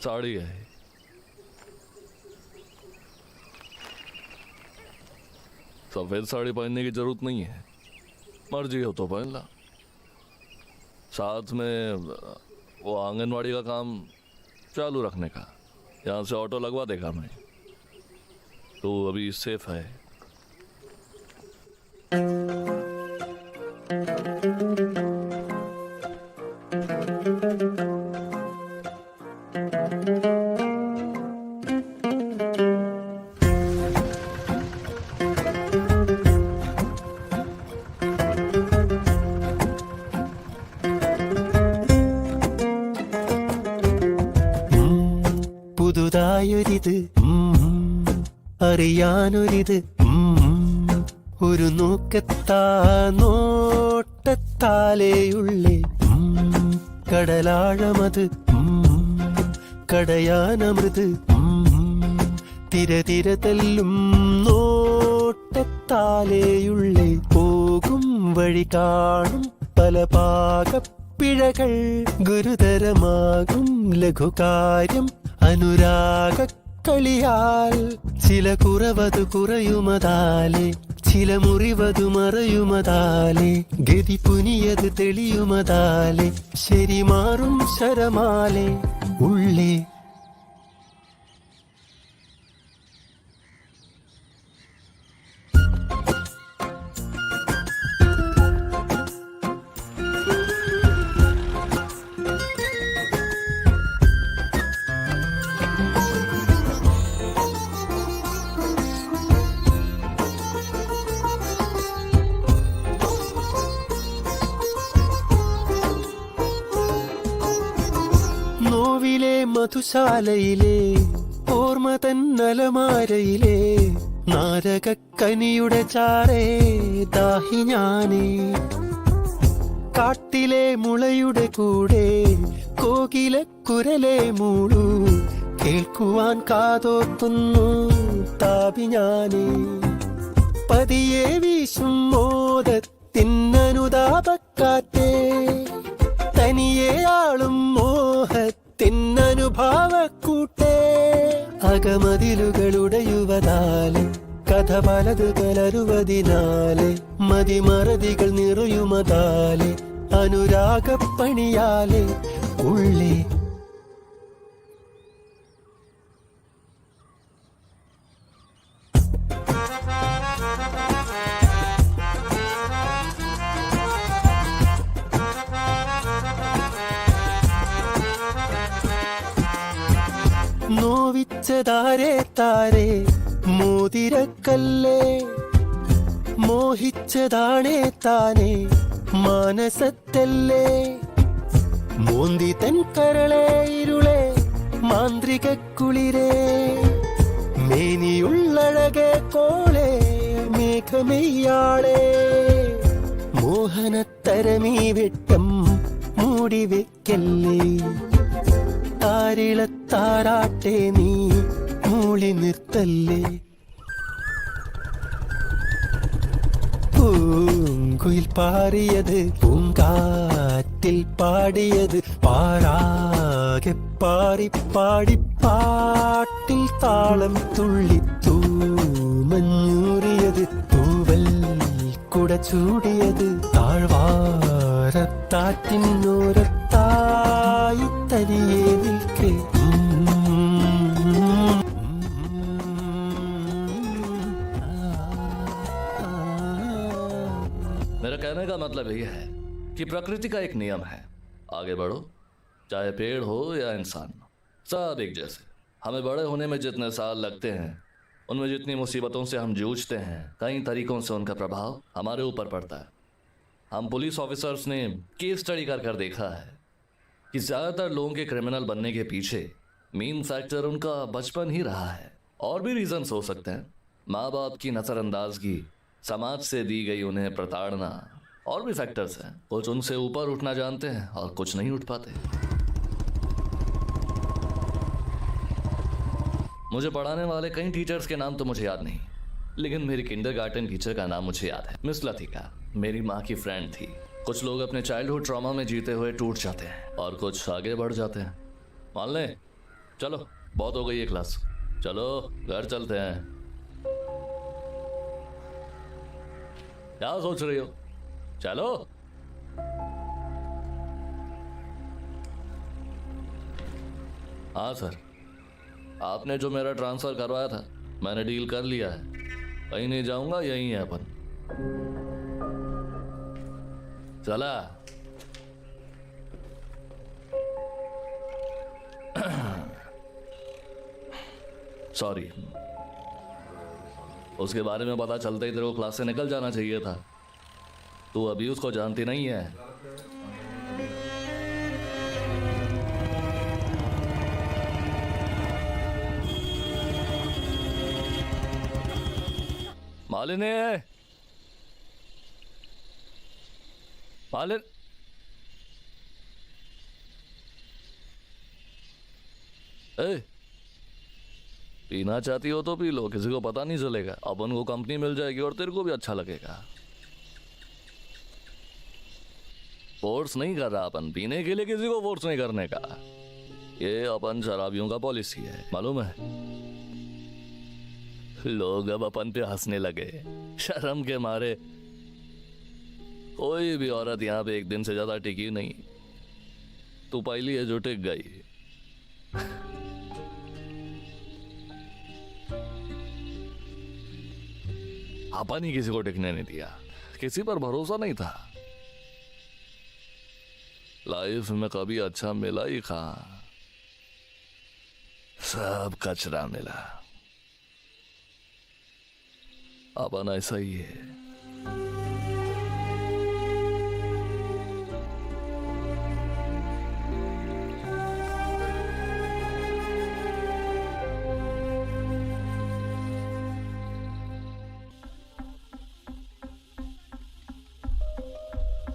साड़ी है, सफेद साड़ी पहनने की जरूरत नहीं है, मर्जी हो तो पहन ला। साथ में वो आंगनवाड़ी का काम चालू रखने का, यहाँ से ऑटो लगवा देगा मैं, तो अभी सेफ है। പുതുതായൊരിത് അറിയാനൊരിത് ഒരു നോക്കത്താ നോട്ടത്താലേയുള്ളേ കടലാഴമത് കടയാനമൃത് തിര തല്ലും നോട്ടത്താലേയുള്ളേ പോകും വഴി കാണും പല പാകപ്പിഴകൾ ഗുരുതരമാകും ലഘുകാര്യം അനുരാഗ കളിയാൽ ചില കുറവതു കുറയുമതാലേ ചില മുറിവതു മറയുമതാലേ ഗതി പുനിയത് തെളിയുമതാലേ ശരി മാറും ശരമാലേ ഉള്ളേ നോവിലെ മധുശാലയിലെ ഓർമ്മ തന്നലമാരയിലെ നാരകക്കനിയുടെ ചാരേ ദാഹി ഞാനേ കാട്ടിലെ മുളയുടെ കൂടെ കോകിലക്കുരലെ മൂളു കേൾക്കുവാൻ കാതോർക്കുന്നു താപി ഞാനേ പതിയെ വീശും മോദത്തിനനുതാപക്കാറ്റേ തനിയെ ആളും മോഹത്തിനനുഭാവക്കൂട്ടേ അകമതിലുകളുടെ യുവതാലെ കഥ പലത് കലരുവതിനാലെ മതിമറതികൾ നിറയുമതാലെ അനുരാഗപ്പണിയാലെ ഉള്ളേ നോവിച്ചതാരേ താരേ മോതിരക്കല്ലേ മോഹിച്ചതാണേ താനേ മാനസത്തല്ലേ മോന്തി തൻ കരളേ ഇരുളേ മാന്ത്രിക കുളിരേ മേനിയുള്ളഴകേ കോളേ മേഘമെയ്യാളേ മോഹനത്തരമീ വെട്ടം മൂടിവെക്കല്ലേ താരിളത്താരാട്ടെ നീ മൂളി നിർത്തല്ലേ പൂങ്കുയിൽ പാറിയത് പൂങ്കാറ്റിൽ പാടിയത് പാരാകെ പാടി പാടി പാട്ടിൽ താളം തുള്ളിത്തൂ മഞ്ഞൂറിയത് തൂവൽ കുട ചൂടിയത് താഴ്വാരത്താറ്റിനോരത്തായി തനിയെ നിൽക്കേ मेरा कहने का मतलब यह है कि प्रकृति का एक नियम है, आगे बढ़ो चाहे पेड़ हो या इंसान, सब एक जैसे। हमें बड़े होने में जितने साल लगते हैं, उनमें जितनी मुसीबतों से हम जूझते हैं, कई तरीकों से उनका प्रभाव हमारे ऊपर पड़ता है। हम पुलिस ऑफिसर्स ने केस स्टडी कर देखा है कि ज़्यादातर लोगों के क्रिमिनल बनने के पीछे मेन फैक्टर उनका बचपन ही रहा है। और भी रीजंस हो सकते हैं, माँ बाप की नज़रअंदाजगी, समाज से दी गई उन्हें प्रताड़ना, और भी फैक्टर्स हैं। कुछ उनसे ऊपर उठना जानते हैं और कुछ नहीं उठ पाते। मुझे पढ़ाने वाले कई टीचर्स के नाम तो मुझे याद नहीं, लेकिन मेरी किंडरगार्टन टीचर का नाम मुझे याद है, मिस लतिका। मेरी माँ की फ्रेंड थी। कुछ लोग अपने चाइल्डहुड ट्रॉमा में जीते हुए टूट जाते हैं और कुछ आगे बढ़ जाते हैं। मान लें, चलो बहुत हो गई ये क्लास, चलो घर चलते हैं। क्या सोच रही हो? चलो। हाँ सर, आपने जो मेरा ट्रांसफर करवाया था मैंने डील कर लिया है, कहीं नहीं जाऊंगा, यहीं है अपन। चला। सॉरी, उसके बारे में पता चलते ही तेरे को क्लास से निकल जाना चाहिए था। तू अभी उसको जानती नहीं है। मालिनी, मालिन, पीना चाहती हो तो पी लो, किसी को पता नहीं चलेगा। अपन को कंपनी मिल जाएगी और तेरे को भी अच्छा लगेगा। फोर्स नहीं कर रहा अपन, पीने के लिए किसी को फोर्स नहीं करने का। ये अपन शराबियों का पॉलिसी है, मालूम है। लोग अब अपन पे हंसने लगे शर्म के मारे। कोई भी औरत यहाँ पे एक दिन से ज्यादा टिकी नहीं। तू पहली है जो टिक गई। अपन ही किसी को टिकने नहीं दिया, किसी पर भरोसा नहीं था। लाइफ में कभी अच्छा मिला ही कहाँ, सब कचरा मिला। अपन ऐसा ही है।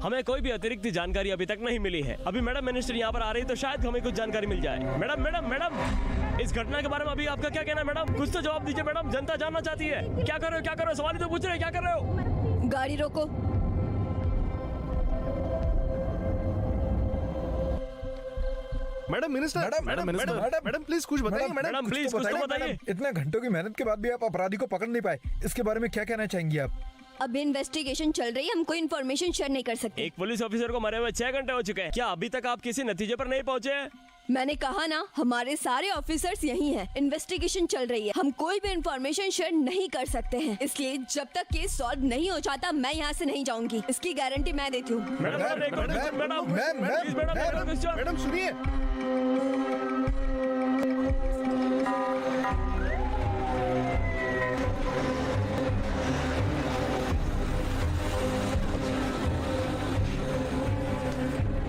हमें कोई भी अतिरिक्त जानकारी अभी तक नहीं मिली है। अभी मैडम मिनिस्टर यहाँ पर आ रही है तो शायद हमें कुछ जानकारी मिल जाए। मैडम मैडम मैडम, इस घटना के बारे में अभी आपका क्या कहना है मैडम? कुछ तो जवाब दीजिए मैडम, जनता जानना चाहती है। क्या कर रहे हो, क्या कर रहे हो? सवाल ही तो पूछ रहे हैं, क्या कर रहे हो? गाड़ी रोको। मैडम मिनिस्टर, मैडम प्लीज कुछ बताइए। मैडम प्लीज कुछ तो बताइए। इतने घंटों की मेहनत के बाद भी आप अपराधी को पकड़ नहीं पाए, इसके बारे में क्या कहना चाहेंगी आप? अभी इन्वेस्टिगेशन चल रही है, हम कोई इन्फॉर्मेशन शेयर नहीं कर सकते। एक पुलिस ऑफिसर को मरे हुए 6 घंटे हो चुके हैं, क्या अभी तक आप किसी नतीजे पर नहीं पहुँचे? मैंने कहा ना, हमारे सारे ऑफिसर्स यही हैं। इन्वेस्टिगेशन चल रही है, हम कोई भी इन्फॉर्मेशन शेयर नहीं कर सकते हैं। इसलिए जब तक केस सॉल्व नहीं हो जाता मैं यहाँ से नहीं जाऊंगी, इसकी गारंटी मैं देती हूँ। मैडम सुनिए।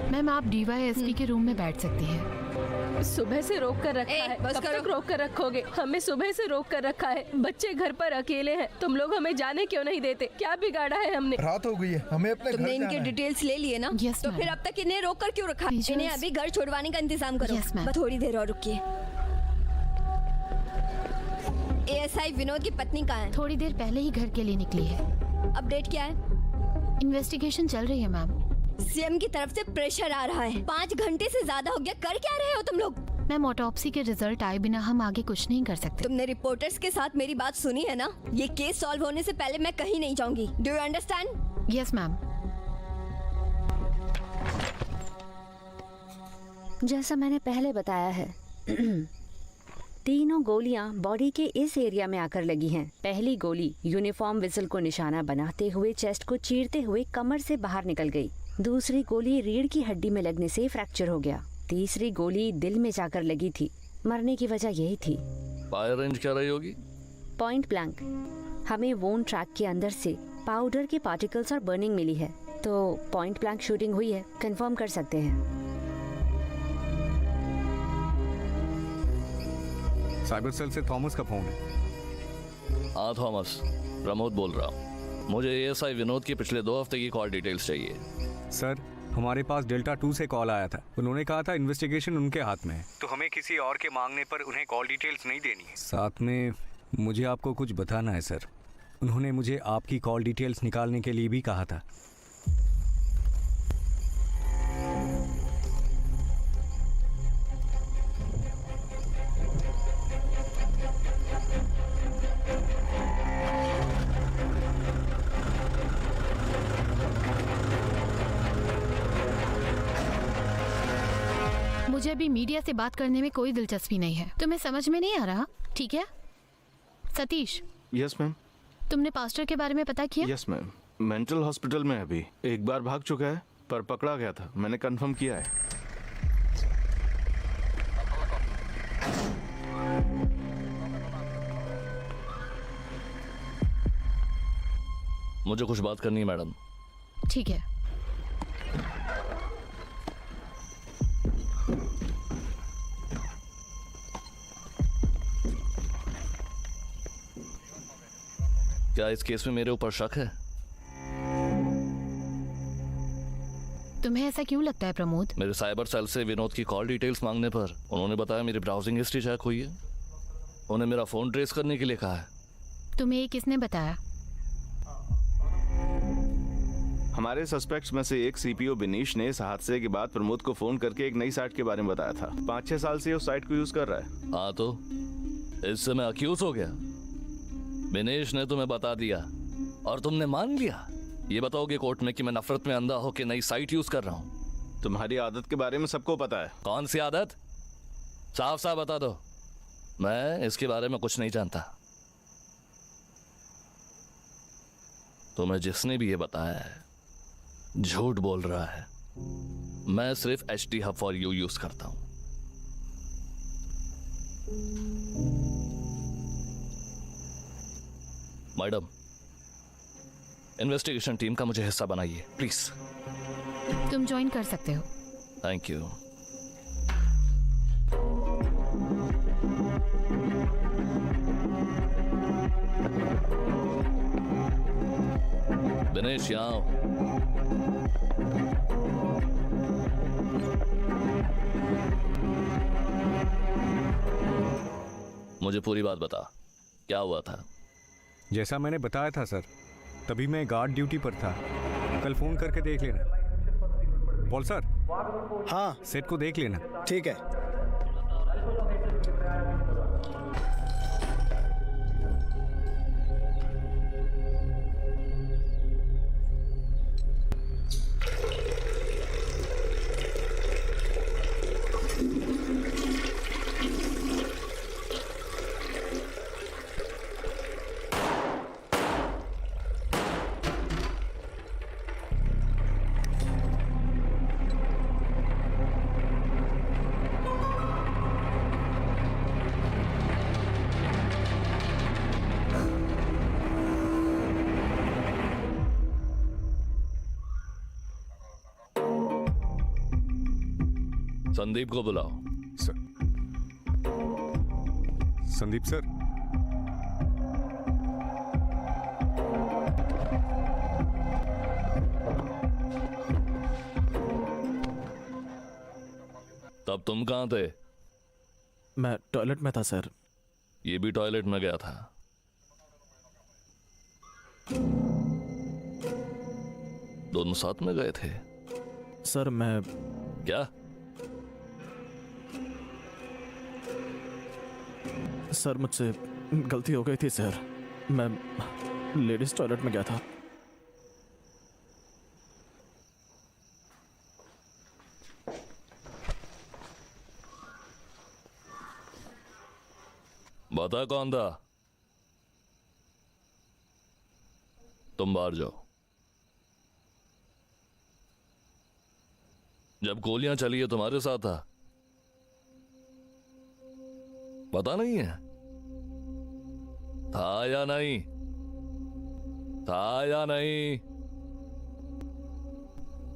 मैम आप डीवाईएसपी के रूम में बैठ सकती हैं। सुबह से रोक कर रखा है, बस कब करो। तक रोक कर रखोगे? हमें सुबह से रोक कर रखा है, बच्चे घर पर अकेले हैं, तुम लोग हमें जाने क्यों नहीं देते? क्या बिगाड़ा है हमने? रात हो गई है, हमें अपने घर तुमने जाना इनके है। डिटेल्स ले लिए ना? Yes, तो ma'am. फिर अब तक इन्हें रोक कर क्यों रखा? Visuals. इन्हें अभी घर छुड़वाने का इंतजाम करो। Yes, ma'am. बस थोड़ी देर और रुकिए। एएसआई विनोद की पत्नी कहाँ है? थोड़ी देर पहले ही घर के लिए निकली है। अपडेट क्या है? इन्वेस्टिगेशन चल रही है मैम। सीएम की तरफ से प्रेशर आ रहा है। 5 घंटे से ज्यादा हो गया, कर क्या रहे हो तुम लोग? मैम ऑटोप्सी के रिजल्ट आए बिना हम आगे कुछ नहीं कर सकते। तुमने रिपोर्टर्स के साथ मेरी बात सुनी है ना? ये केस सॉल्व होने से पहले मैं कहीं नहीं जाऊंगी। Do you understand? Yes ma'am. जैसा मैंने पहले बताया है तीनों गोलियां बॉडी के इस एरिया में आकर लगी हैं। पहली गोली यूनिफॉर्म विसल को निशाना बनाते हुए चेस्ट को चीरते हुए कमर से बाहर निकल गई। दूसरी गोली रीढ़ की हड्डी में लगने से फ्रैक्चर हो गया। तीसरी गोली दिल में जाकर लगी थी। मरने की वजह यही थी। फायर रेंज क्या रही होगी? Point blank. हमें वोन ट्रैक के अंदर से पाउडर के पार्टिकल्स और बर्निंग मिली है, तो पॉइंट ब्लैंक शूटिंग हुई है, कंफर्म कर सकते हैं। साइबर सेल से थॉमस का फोन है। हाँ थॉमस, प्रमोद बोल रहा हूँ। मुझे एएसआई विनोद की पिछले 2 हफ्ते की कॉल डिटेल्स चाहिए। सर हमारे पास डेल्टा 2 से कॉल आया था। उन्होंने कहा था इन्वेस्टिगेशन उनके हाथ में है, तो हमें किसी और के मांगने पर उन्हें कॉल डिटेल्स नहीं देनी है। साथ में मुझे आपको कुछ बताना है सर। उन्होंने मुझे आपकी कॉल डिटेल्स निकालने के लिए भी कहा था। मुझे अभी मीडिया से बात करने में कोई दिलचस्पी नहीं है। तुम्हें समझ में नहीं आ रहा? ठीक है सतीश। Yes ma'am. तुमने पास्टर के बारे में पता किया? यस मैम, मेंटल हॉस्पिटल में अभी एक बार भाग चुका है, पर पकड़ा गया था। मैंने कंफर्म किया है। मुझे कुछ बात करनी है मैडम। ठीक है। क्या इस केस में मेरे ऊपर शक है? तुम्हें ऐसा क्यों लगता है प्रमोद? मेरे साइबर सेल से विनोद की कॉल डिटेल्स मांगने पर उन्होंने बताया मेरी ब्राउजिंग हिस्ट्री चेक हुई है। उन्हें मेरा फोन ट्रेस करने के लिए कहा है। तुम्हें ये किसने बताया? हमारे सस्पेक्ट्स में से एक सीपीओ बिनीश ने इस हादसे के बाद प्रमोद को फोन करके एक नई साइट के बारे में बताया था। 5-6 साल से उस साइट को यूज कर रहा है। हाँ तो इससे मैं अक्यूज हो गया। बिनेश ने तुम्हें बता दिया और तुमने मान लिया। ये बताओगे कोर्ट में कि मैं नफरत में अंधा होकर नई साइट यूज कर रहा हूँ? तुम्हारी आदत के बारे में सबको पता है। कौन सी आदत? साफ साफ बता दो। मैं इसके बारे में कुछ नहीं जानता। तुम्हें जिसने भी ये बताया है झूठ बोल रहा है। मैं सिर्फ HD Hub for You use करता हूं। मैडम, इन्वेस्टिगेशन टीम का मुझे हिस्सा बनाइए प्लीज। तुम ज्वाइन कर सकते हो। Thank you. दिनेश यहाँ आओ। मुझे पूरी बात बता, क्या हुआ था? जैसा मैंने बताया था सर, तभी मैं गार्ड ड्यूटी पर था। कल फोन करके देख लेना। बोल सर। हाँ, सेट को देख लेना। ठीक है। संदीप को बुलाओ। सर। संदीप सर। तब तुम कहां थे? मैं टॉयलेट में था सर। ये भी टॉयलेट में गया था। दोनों साथ में गए थे? सर मैं क्या? सर मुझसे गलती हो गई थी सर। मैं लेडीज टॉयलेट में गया था। बता कौन था? तुम बाहर जाओ। जब गोलियां चली है तुम्हारे साथ था? पता नहीं है? था या नहीं? था या नहीं?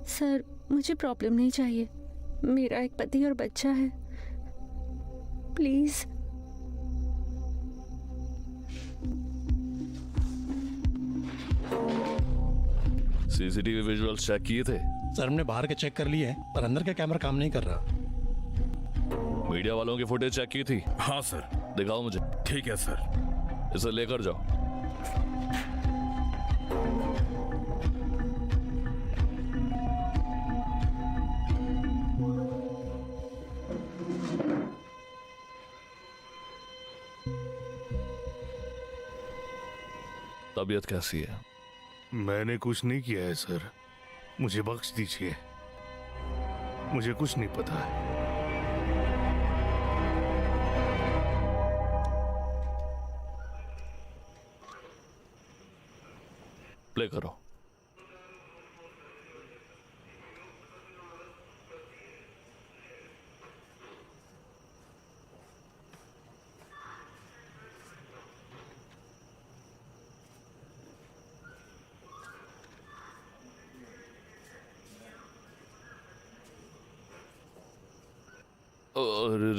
सर मुझे प्रॉब्लम नहीं चाहिए। मेरा एक पति और बच्चा है। प्लीज। सीसीटीवी विजुअल्स चेक किए थे? सर हमने बाहर के चेक कर लिए हैं, पर अंदर का कैमरा काम नहीं कर रहा। मीडिया वालों की फुटेज चेक की थी? हाँ सर। दिखाओ मुझे। ठीक है सर। इसे लेकर जाओ। तबीयत कैसी है? मैंने कुछ नहीं किया है सर, मुझे बख्श दीजिए। मुझे कुछ नहीं पता है। प्ले करो।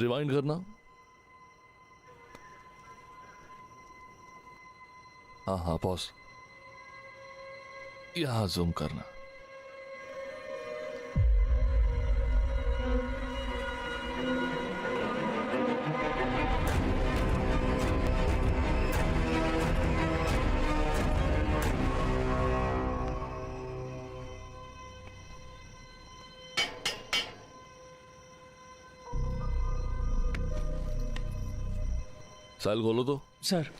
रिवाइंड करना। हाँ हाँ पॉज, यहाँ जूम करना। सेल खोलो तो। सर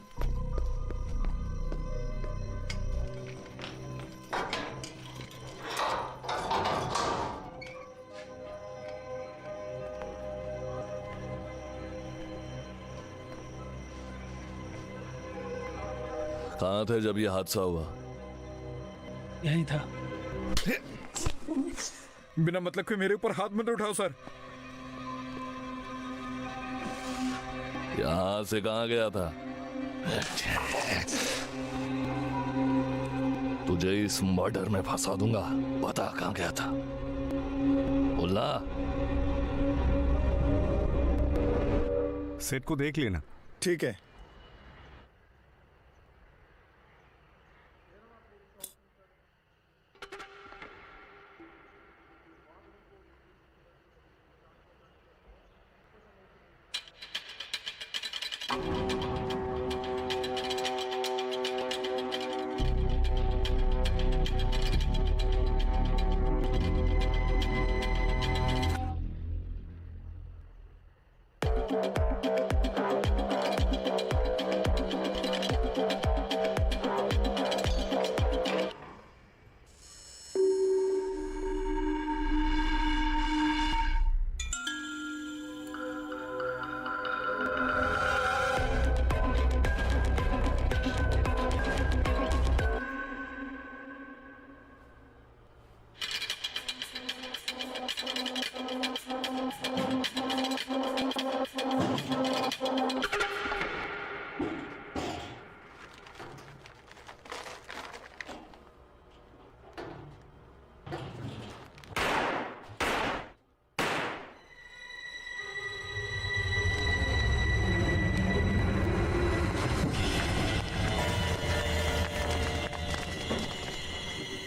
कहाँ थे जब ये हादसा हुआ? यहीं था। बिना मतलब के मेरे ऊपर हाथ मत उठाओ सर। यहाँ से कहाँ गया था? तुझे इस मर्डर में फंसा दूंगा। बता कहाँ गया था, बोलना। सेट को देख लेना। ठीक है।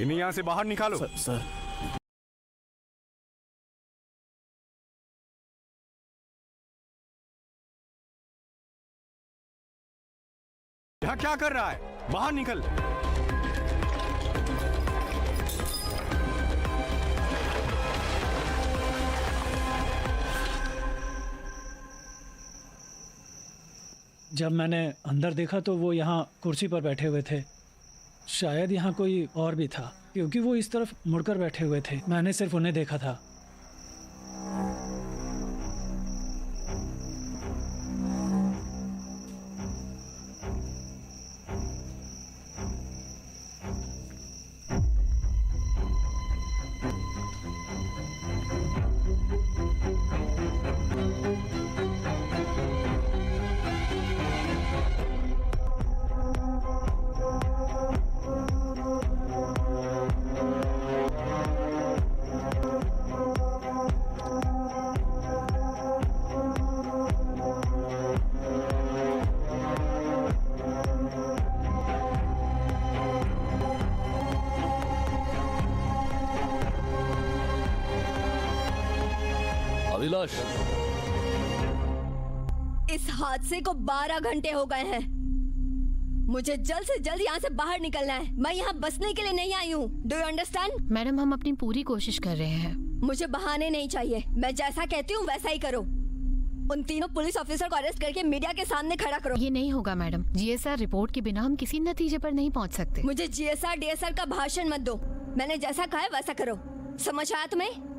इन्हें यहाँ से बाहर निकालो। सर यहाँ क्या कर रहा है? बाहर निकल। जब मैंने अंदर देखा तो वो यहाँ कुर्सी पर बैठे हुए थे। शायद यहाँ कोई और भी था क्योंकि वो इस तरफ मुड़कर बैठे हुए थे। मैंने सिर्फ उन्हें देखा था। अभिलाष, इस हादसे को 12 घंटे हो गए हैं। मुझे जल्द से जल्द यहाँ से बाहर निकलना है। मैं यहाँ बसने के लिए नहीं आई हूँ। Do you understand? मैडम हम अपनी पूरी कोशिश कर रहे हैं। मुझे बहाने नहीं चाहिए। मैं जैसा कहती हूँ वैसा ही करो। उन तीनों पुलिस ऑफिसर को अरेस्ट करके मीडिया के सामने खड़ा करो। ये नहीं होगा मैडम। जीएसआर रिपोर्ट के बिना हम किसी नतीजे पर नहीं पहुँच सकते। मुझे जीएसआर डीएसआर का भाषण मत दो। मैंने जैसा कहा है वैसा करो। समझ आया तुम्हें?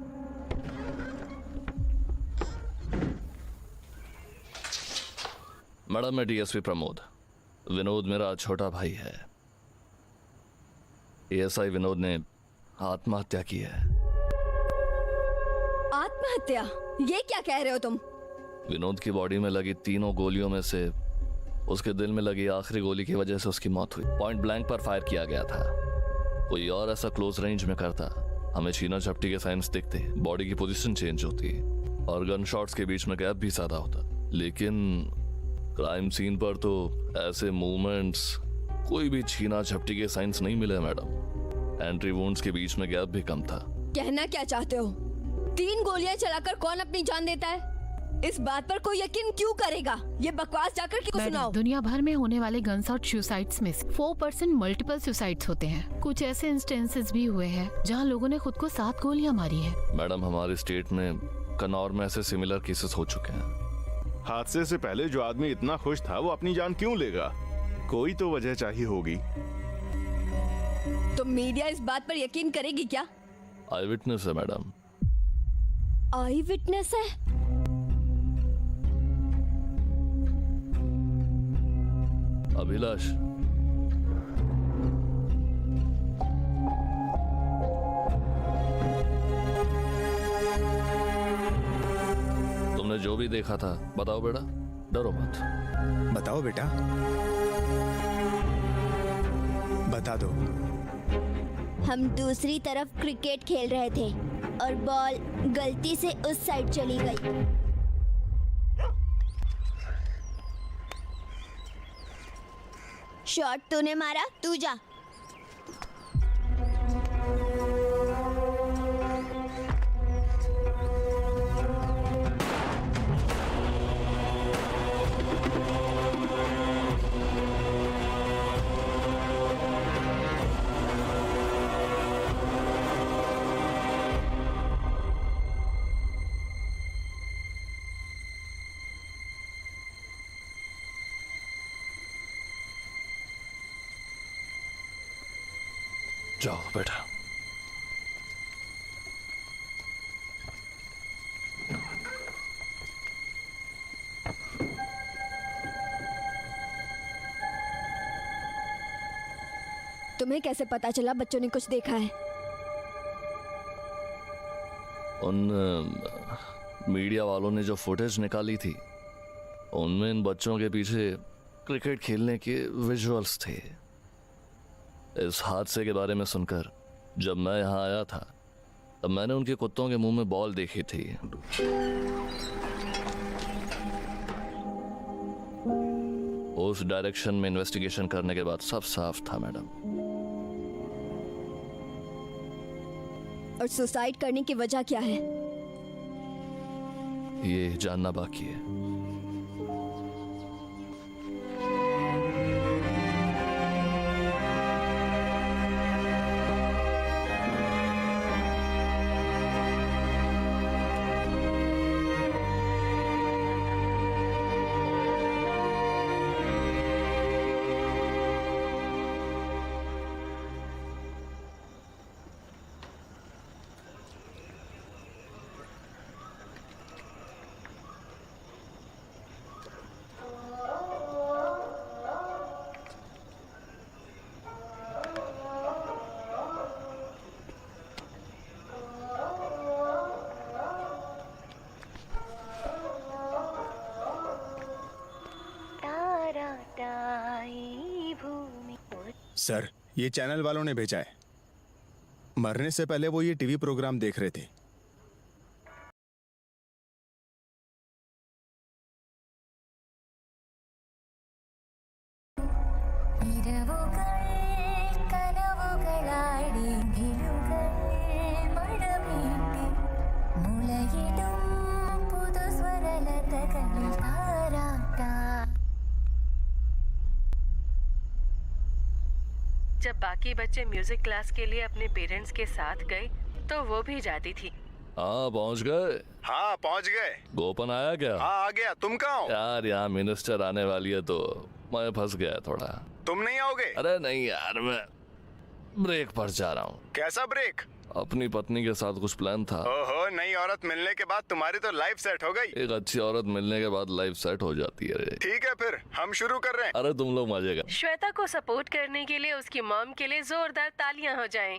मैडम, मैं डीएसपी प्रमोद। विनोद मेरा छोटा भाई है। एएसआई विनोद ने आत्महत्या की है। आत्महत्या? ये क्या कह रहे हो तुम? विनोद की बॉडी में लगी तीनों गोलियों में से उसके दिल में लगी आखिरी गोली की वजह से उसकी मौत हुई। पॉइंट ब्लैंक पर फायर किया गया था। कोई और ऐसा क्लोज रेंज में करता, हमें छीना झपटी के साइंस दिखते, बॉडी की पोजीशन चेंज होती और गन शॉट्स के बीच में गैप भी ज्यादा होता। लेकिन क्राइम सीन पर तो ऐसे मूवमेंट्स कोई भी छीना झपटी के साइंस नहीं मिले मैडम। एंट्री वुंड्स के बीच में गैप भी कम था। कहना क्या चाहते हो? 3 गोलियां चलाकर कौन अपनी जान देता है? इस बात पर कोई यकीन क्यों करेगा? ये बकवास जाकर क्यों सुनाओ? दुनिया भर में होने वाले गनशॉट सुसाइड्स में 4% मल्टीपल सुसाइड्स होते हैं। कुछ ऐसे इंस्टेंसेस भी हुए हैं जहां लोगों ने खुद को 7 गोलियां मारी है। मैडम, हमारे स्टेट में कनौर में ऐसे सिमिलर केसेस हो चुके हैं। हादसे से पहले जो आदमी इतना खुश था वो अपनी जान क्यों लेगा? कोई तो वजह चाहिए होगी। तो मीडिया इस बात पर यकीन करेगी क्या? आई विटनेस है मैडम। आई विटनेस है? अभिलाष, तुमने जो भी देखा था बताओ बेटा, डरो मत। बताओ बेटा, बता दो। हम दूसरी तरफ क्रिकेट खेल रहे थे और बॉल गलती से उस साइड चली गई। शॉट तूने मारा, तू जा। जाओ बेटा। तुम्हें कैसे पता चला बच्चों ने कुछ देखा है? उन मीडिया वालों ने जो फुटेज निकाली थी उनमें इन बच्चों के पीछे क्रिकेट खेलने के विजुअल्स थे। इस हादसे के बारे में सुनकर जब मैं यहाँ आया था तब मैंने उनके कुत्तों के मुंह में बॉल देखी थी। उस डायरेक्शन में इन्वेस्टिगेशन करने के बाद सब साफ था मैडम। और सुसाइड करने की वजह क्या है? ये जानना बाकी है। सर, ये चैनल वालों ने भेजा है। मरने से पहले वो ये टीवी प्रोग्राम देख रहे थे। जब बाकी बच्चे म्यूजिक क्लास के लिए अपने पेरेंट्स के साथ गए तो वो भी जाती थी। हाँ पहुँच गए। हाँ पहुँच गए। गोपन आया क्या? हाँ आ गया। तुम कहाँ हो? यार यहाँ मिनिस्टर आने वाली है तो मैं फंस गया थोड़ा। तुम नहीं आओगे? अरे नहीं यार, मैं ब्रेक पर जा रहा हूँ। कैसा ब्रेक? अपनी पत्नी के साथ कुछ प्लान था। ओहो, नई औरत मिलने के बाद तुम्हारी तो लाइफ सेट हो गई। एक अच्छी औरत मिलने के बाद लाइफ सेट हो जाती है। ठीक है फिर हम शुरू कर रहे हैं। अरे तुम लोग मजे कर। श्वेता को सपोर्ट करने के लिए उसकी मॉम के लिए जोरदार तालियां हो जाएं।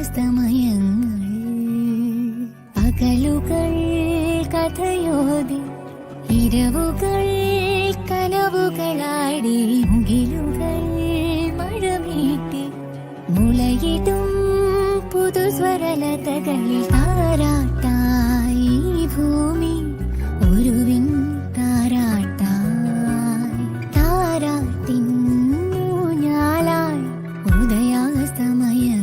ഉദയാസ്തമയങ്ങൾ അകലുകൾ കഥയോതി ഇരവുകൾ കനവുകളാടി മുകിലുകൾ മഴമീട്ടി മുളയിടും പുതുസ്വരലതകളിൽ താരാട്ടായി ഭൂമി ഒരുവിൻ താരാട്ടായി താരാട്ടിൻ ഊഞ്ഞാലായി ഉദയാസ്തമയങ്ങൾ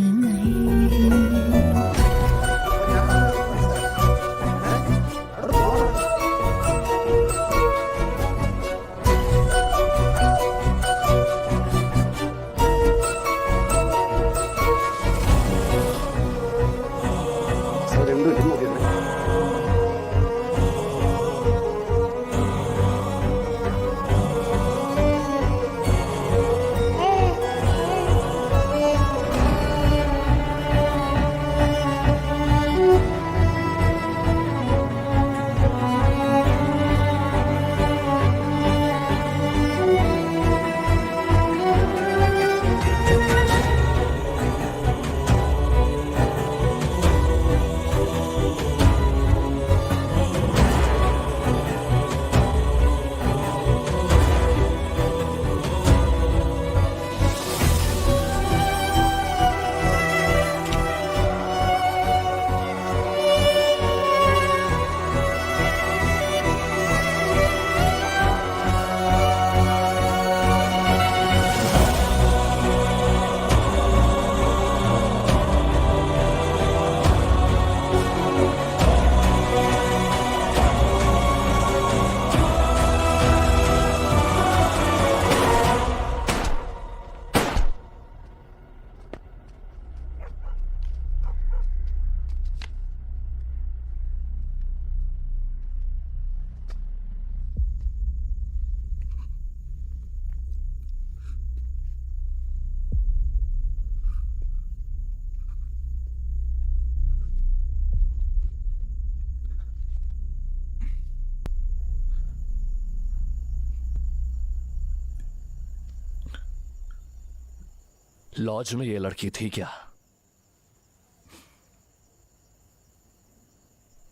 लॉज में ये लड़की थी क्या?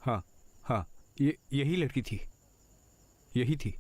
हाँ हाँ, यही लड़की थी, यही थी।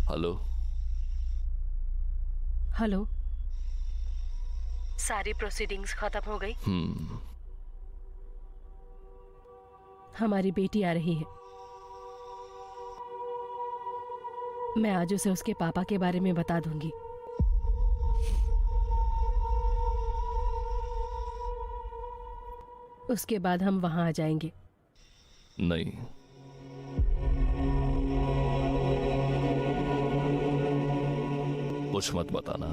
Hello hello. सारी प्रोसीडिंग्स खत्म हो गई। हमारी बेटी आ रही है। मैं आज उसे उसके पापा के बारे में बता दूंगी। उसके बाद हम वहां आ जाएंगे। नहीं, कुछ मत बताना।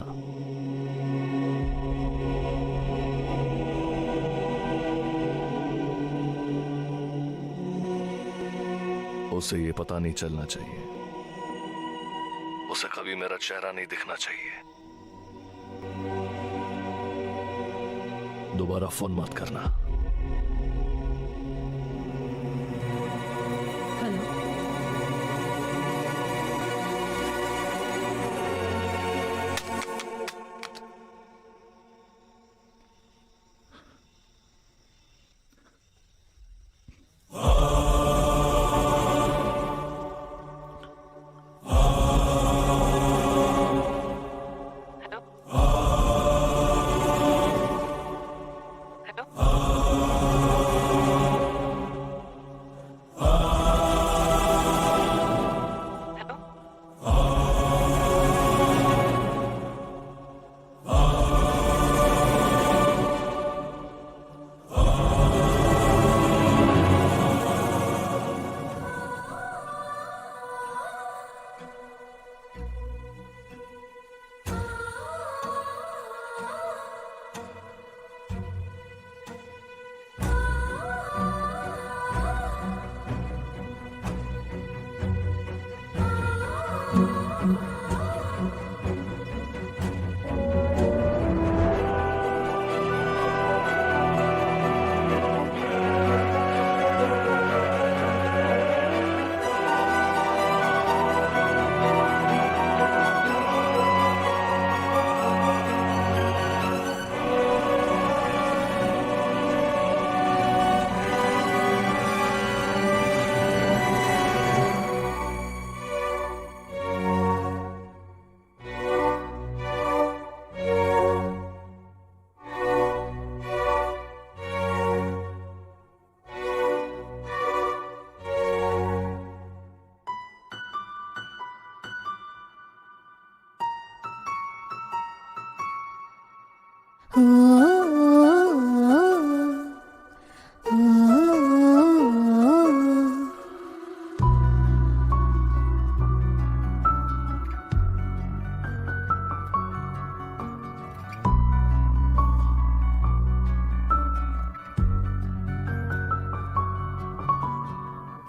उसे ये पता नहीं चलना चाहिए। उसे कभी मेरा चेहरा नहीं दिखना चाहिए। दोबारा फोन मत करना।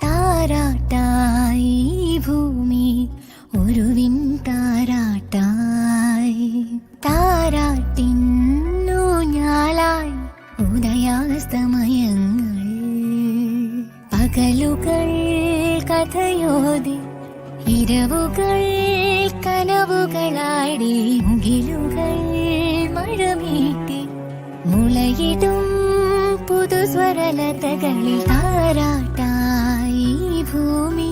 താരാട്ടായി ഭൂമി ഒരു വിൺതാരാട്ടായി താരാട്ടിന്നൂഞ്ഞാലായി ഉദയാസ്തമയങ്ങൾ പകലുകൾ കഥയോതി ഇരവുകൾ കനവുകളാടി മുകിലുകൾ മഴമീട്ടി മുളയിടും പുതുസ്വരലതകളിൽ താരാട്ടായി ഭൂമി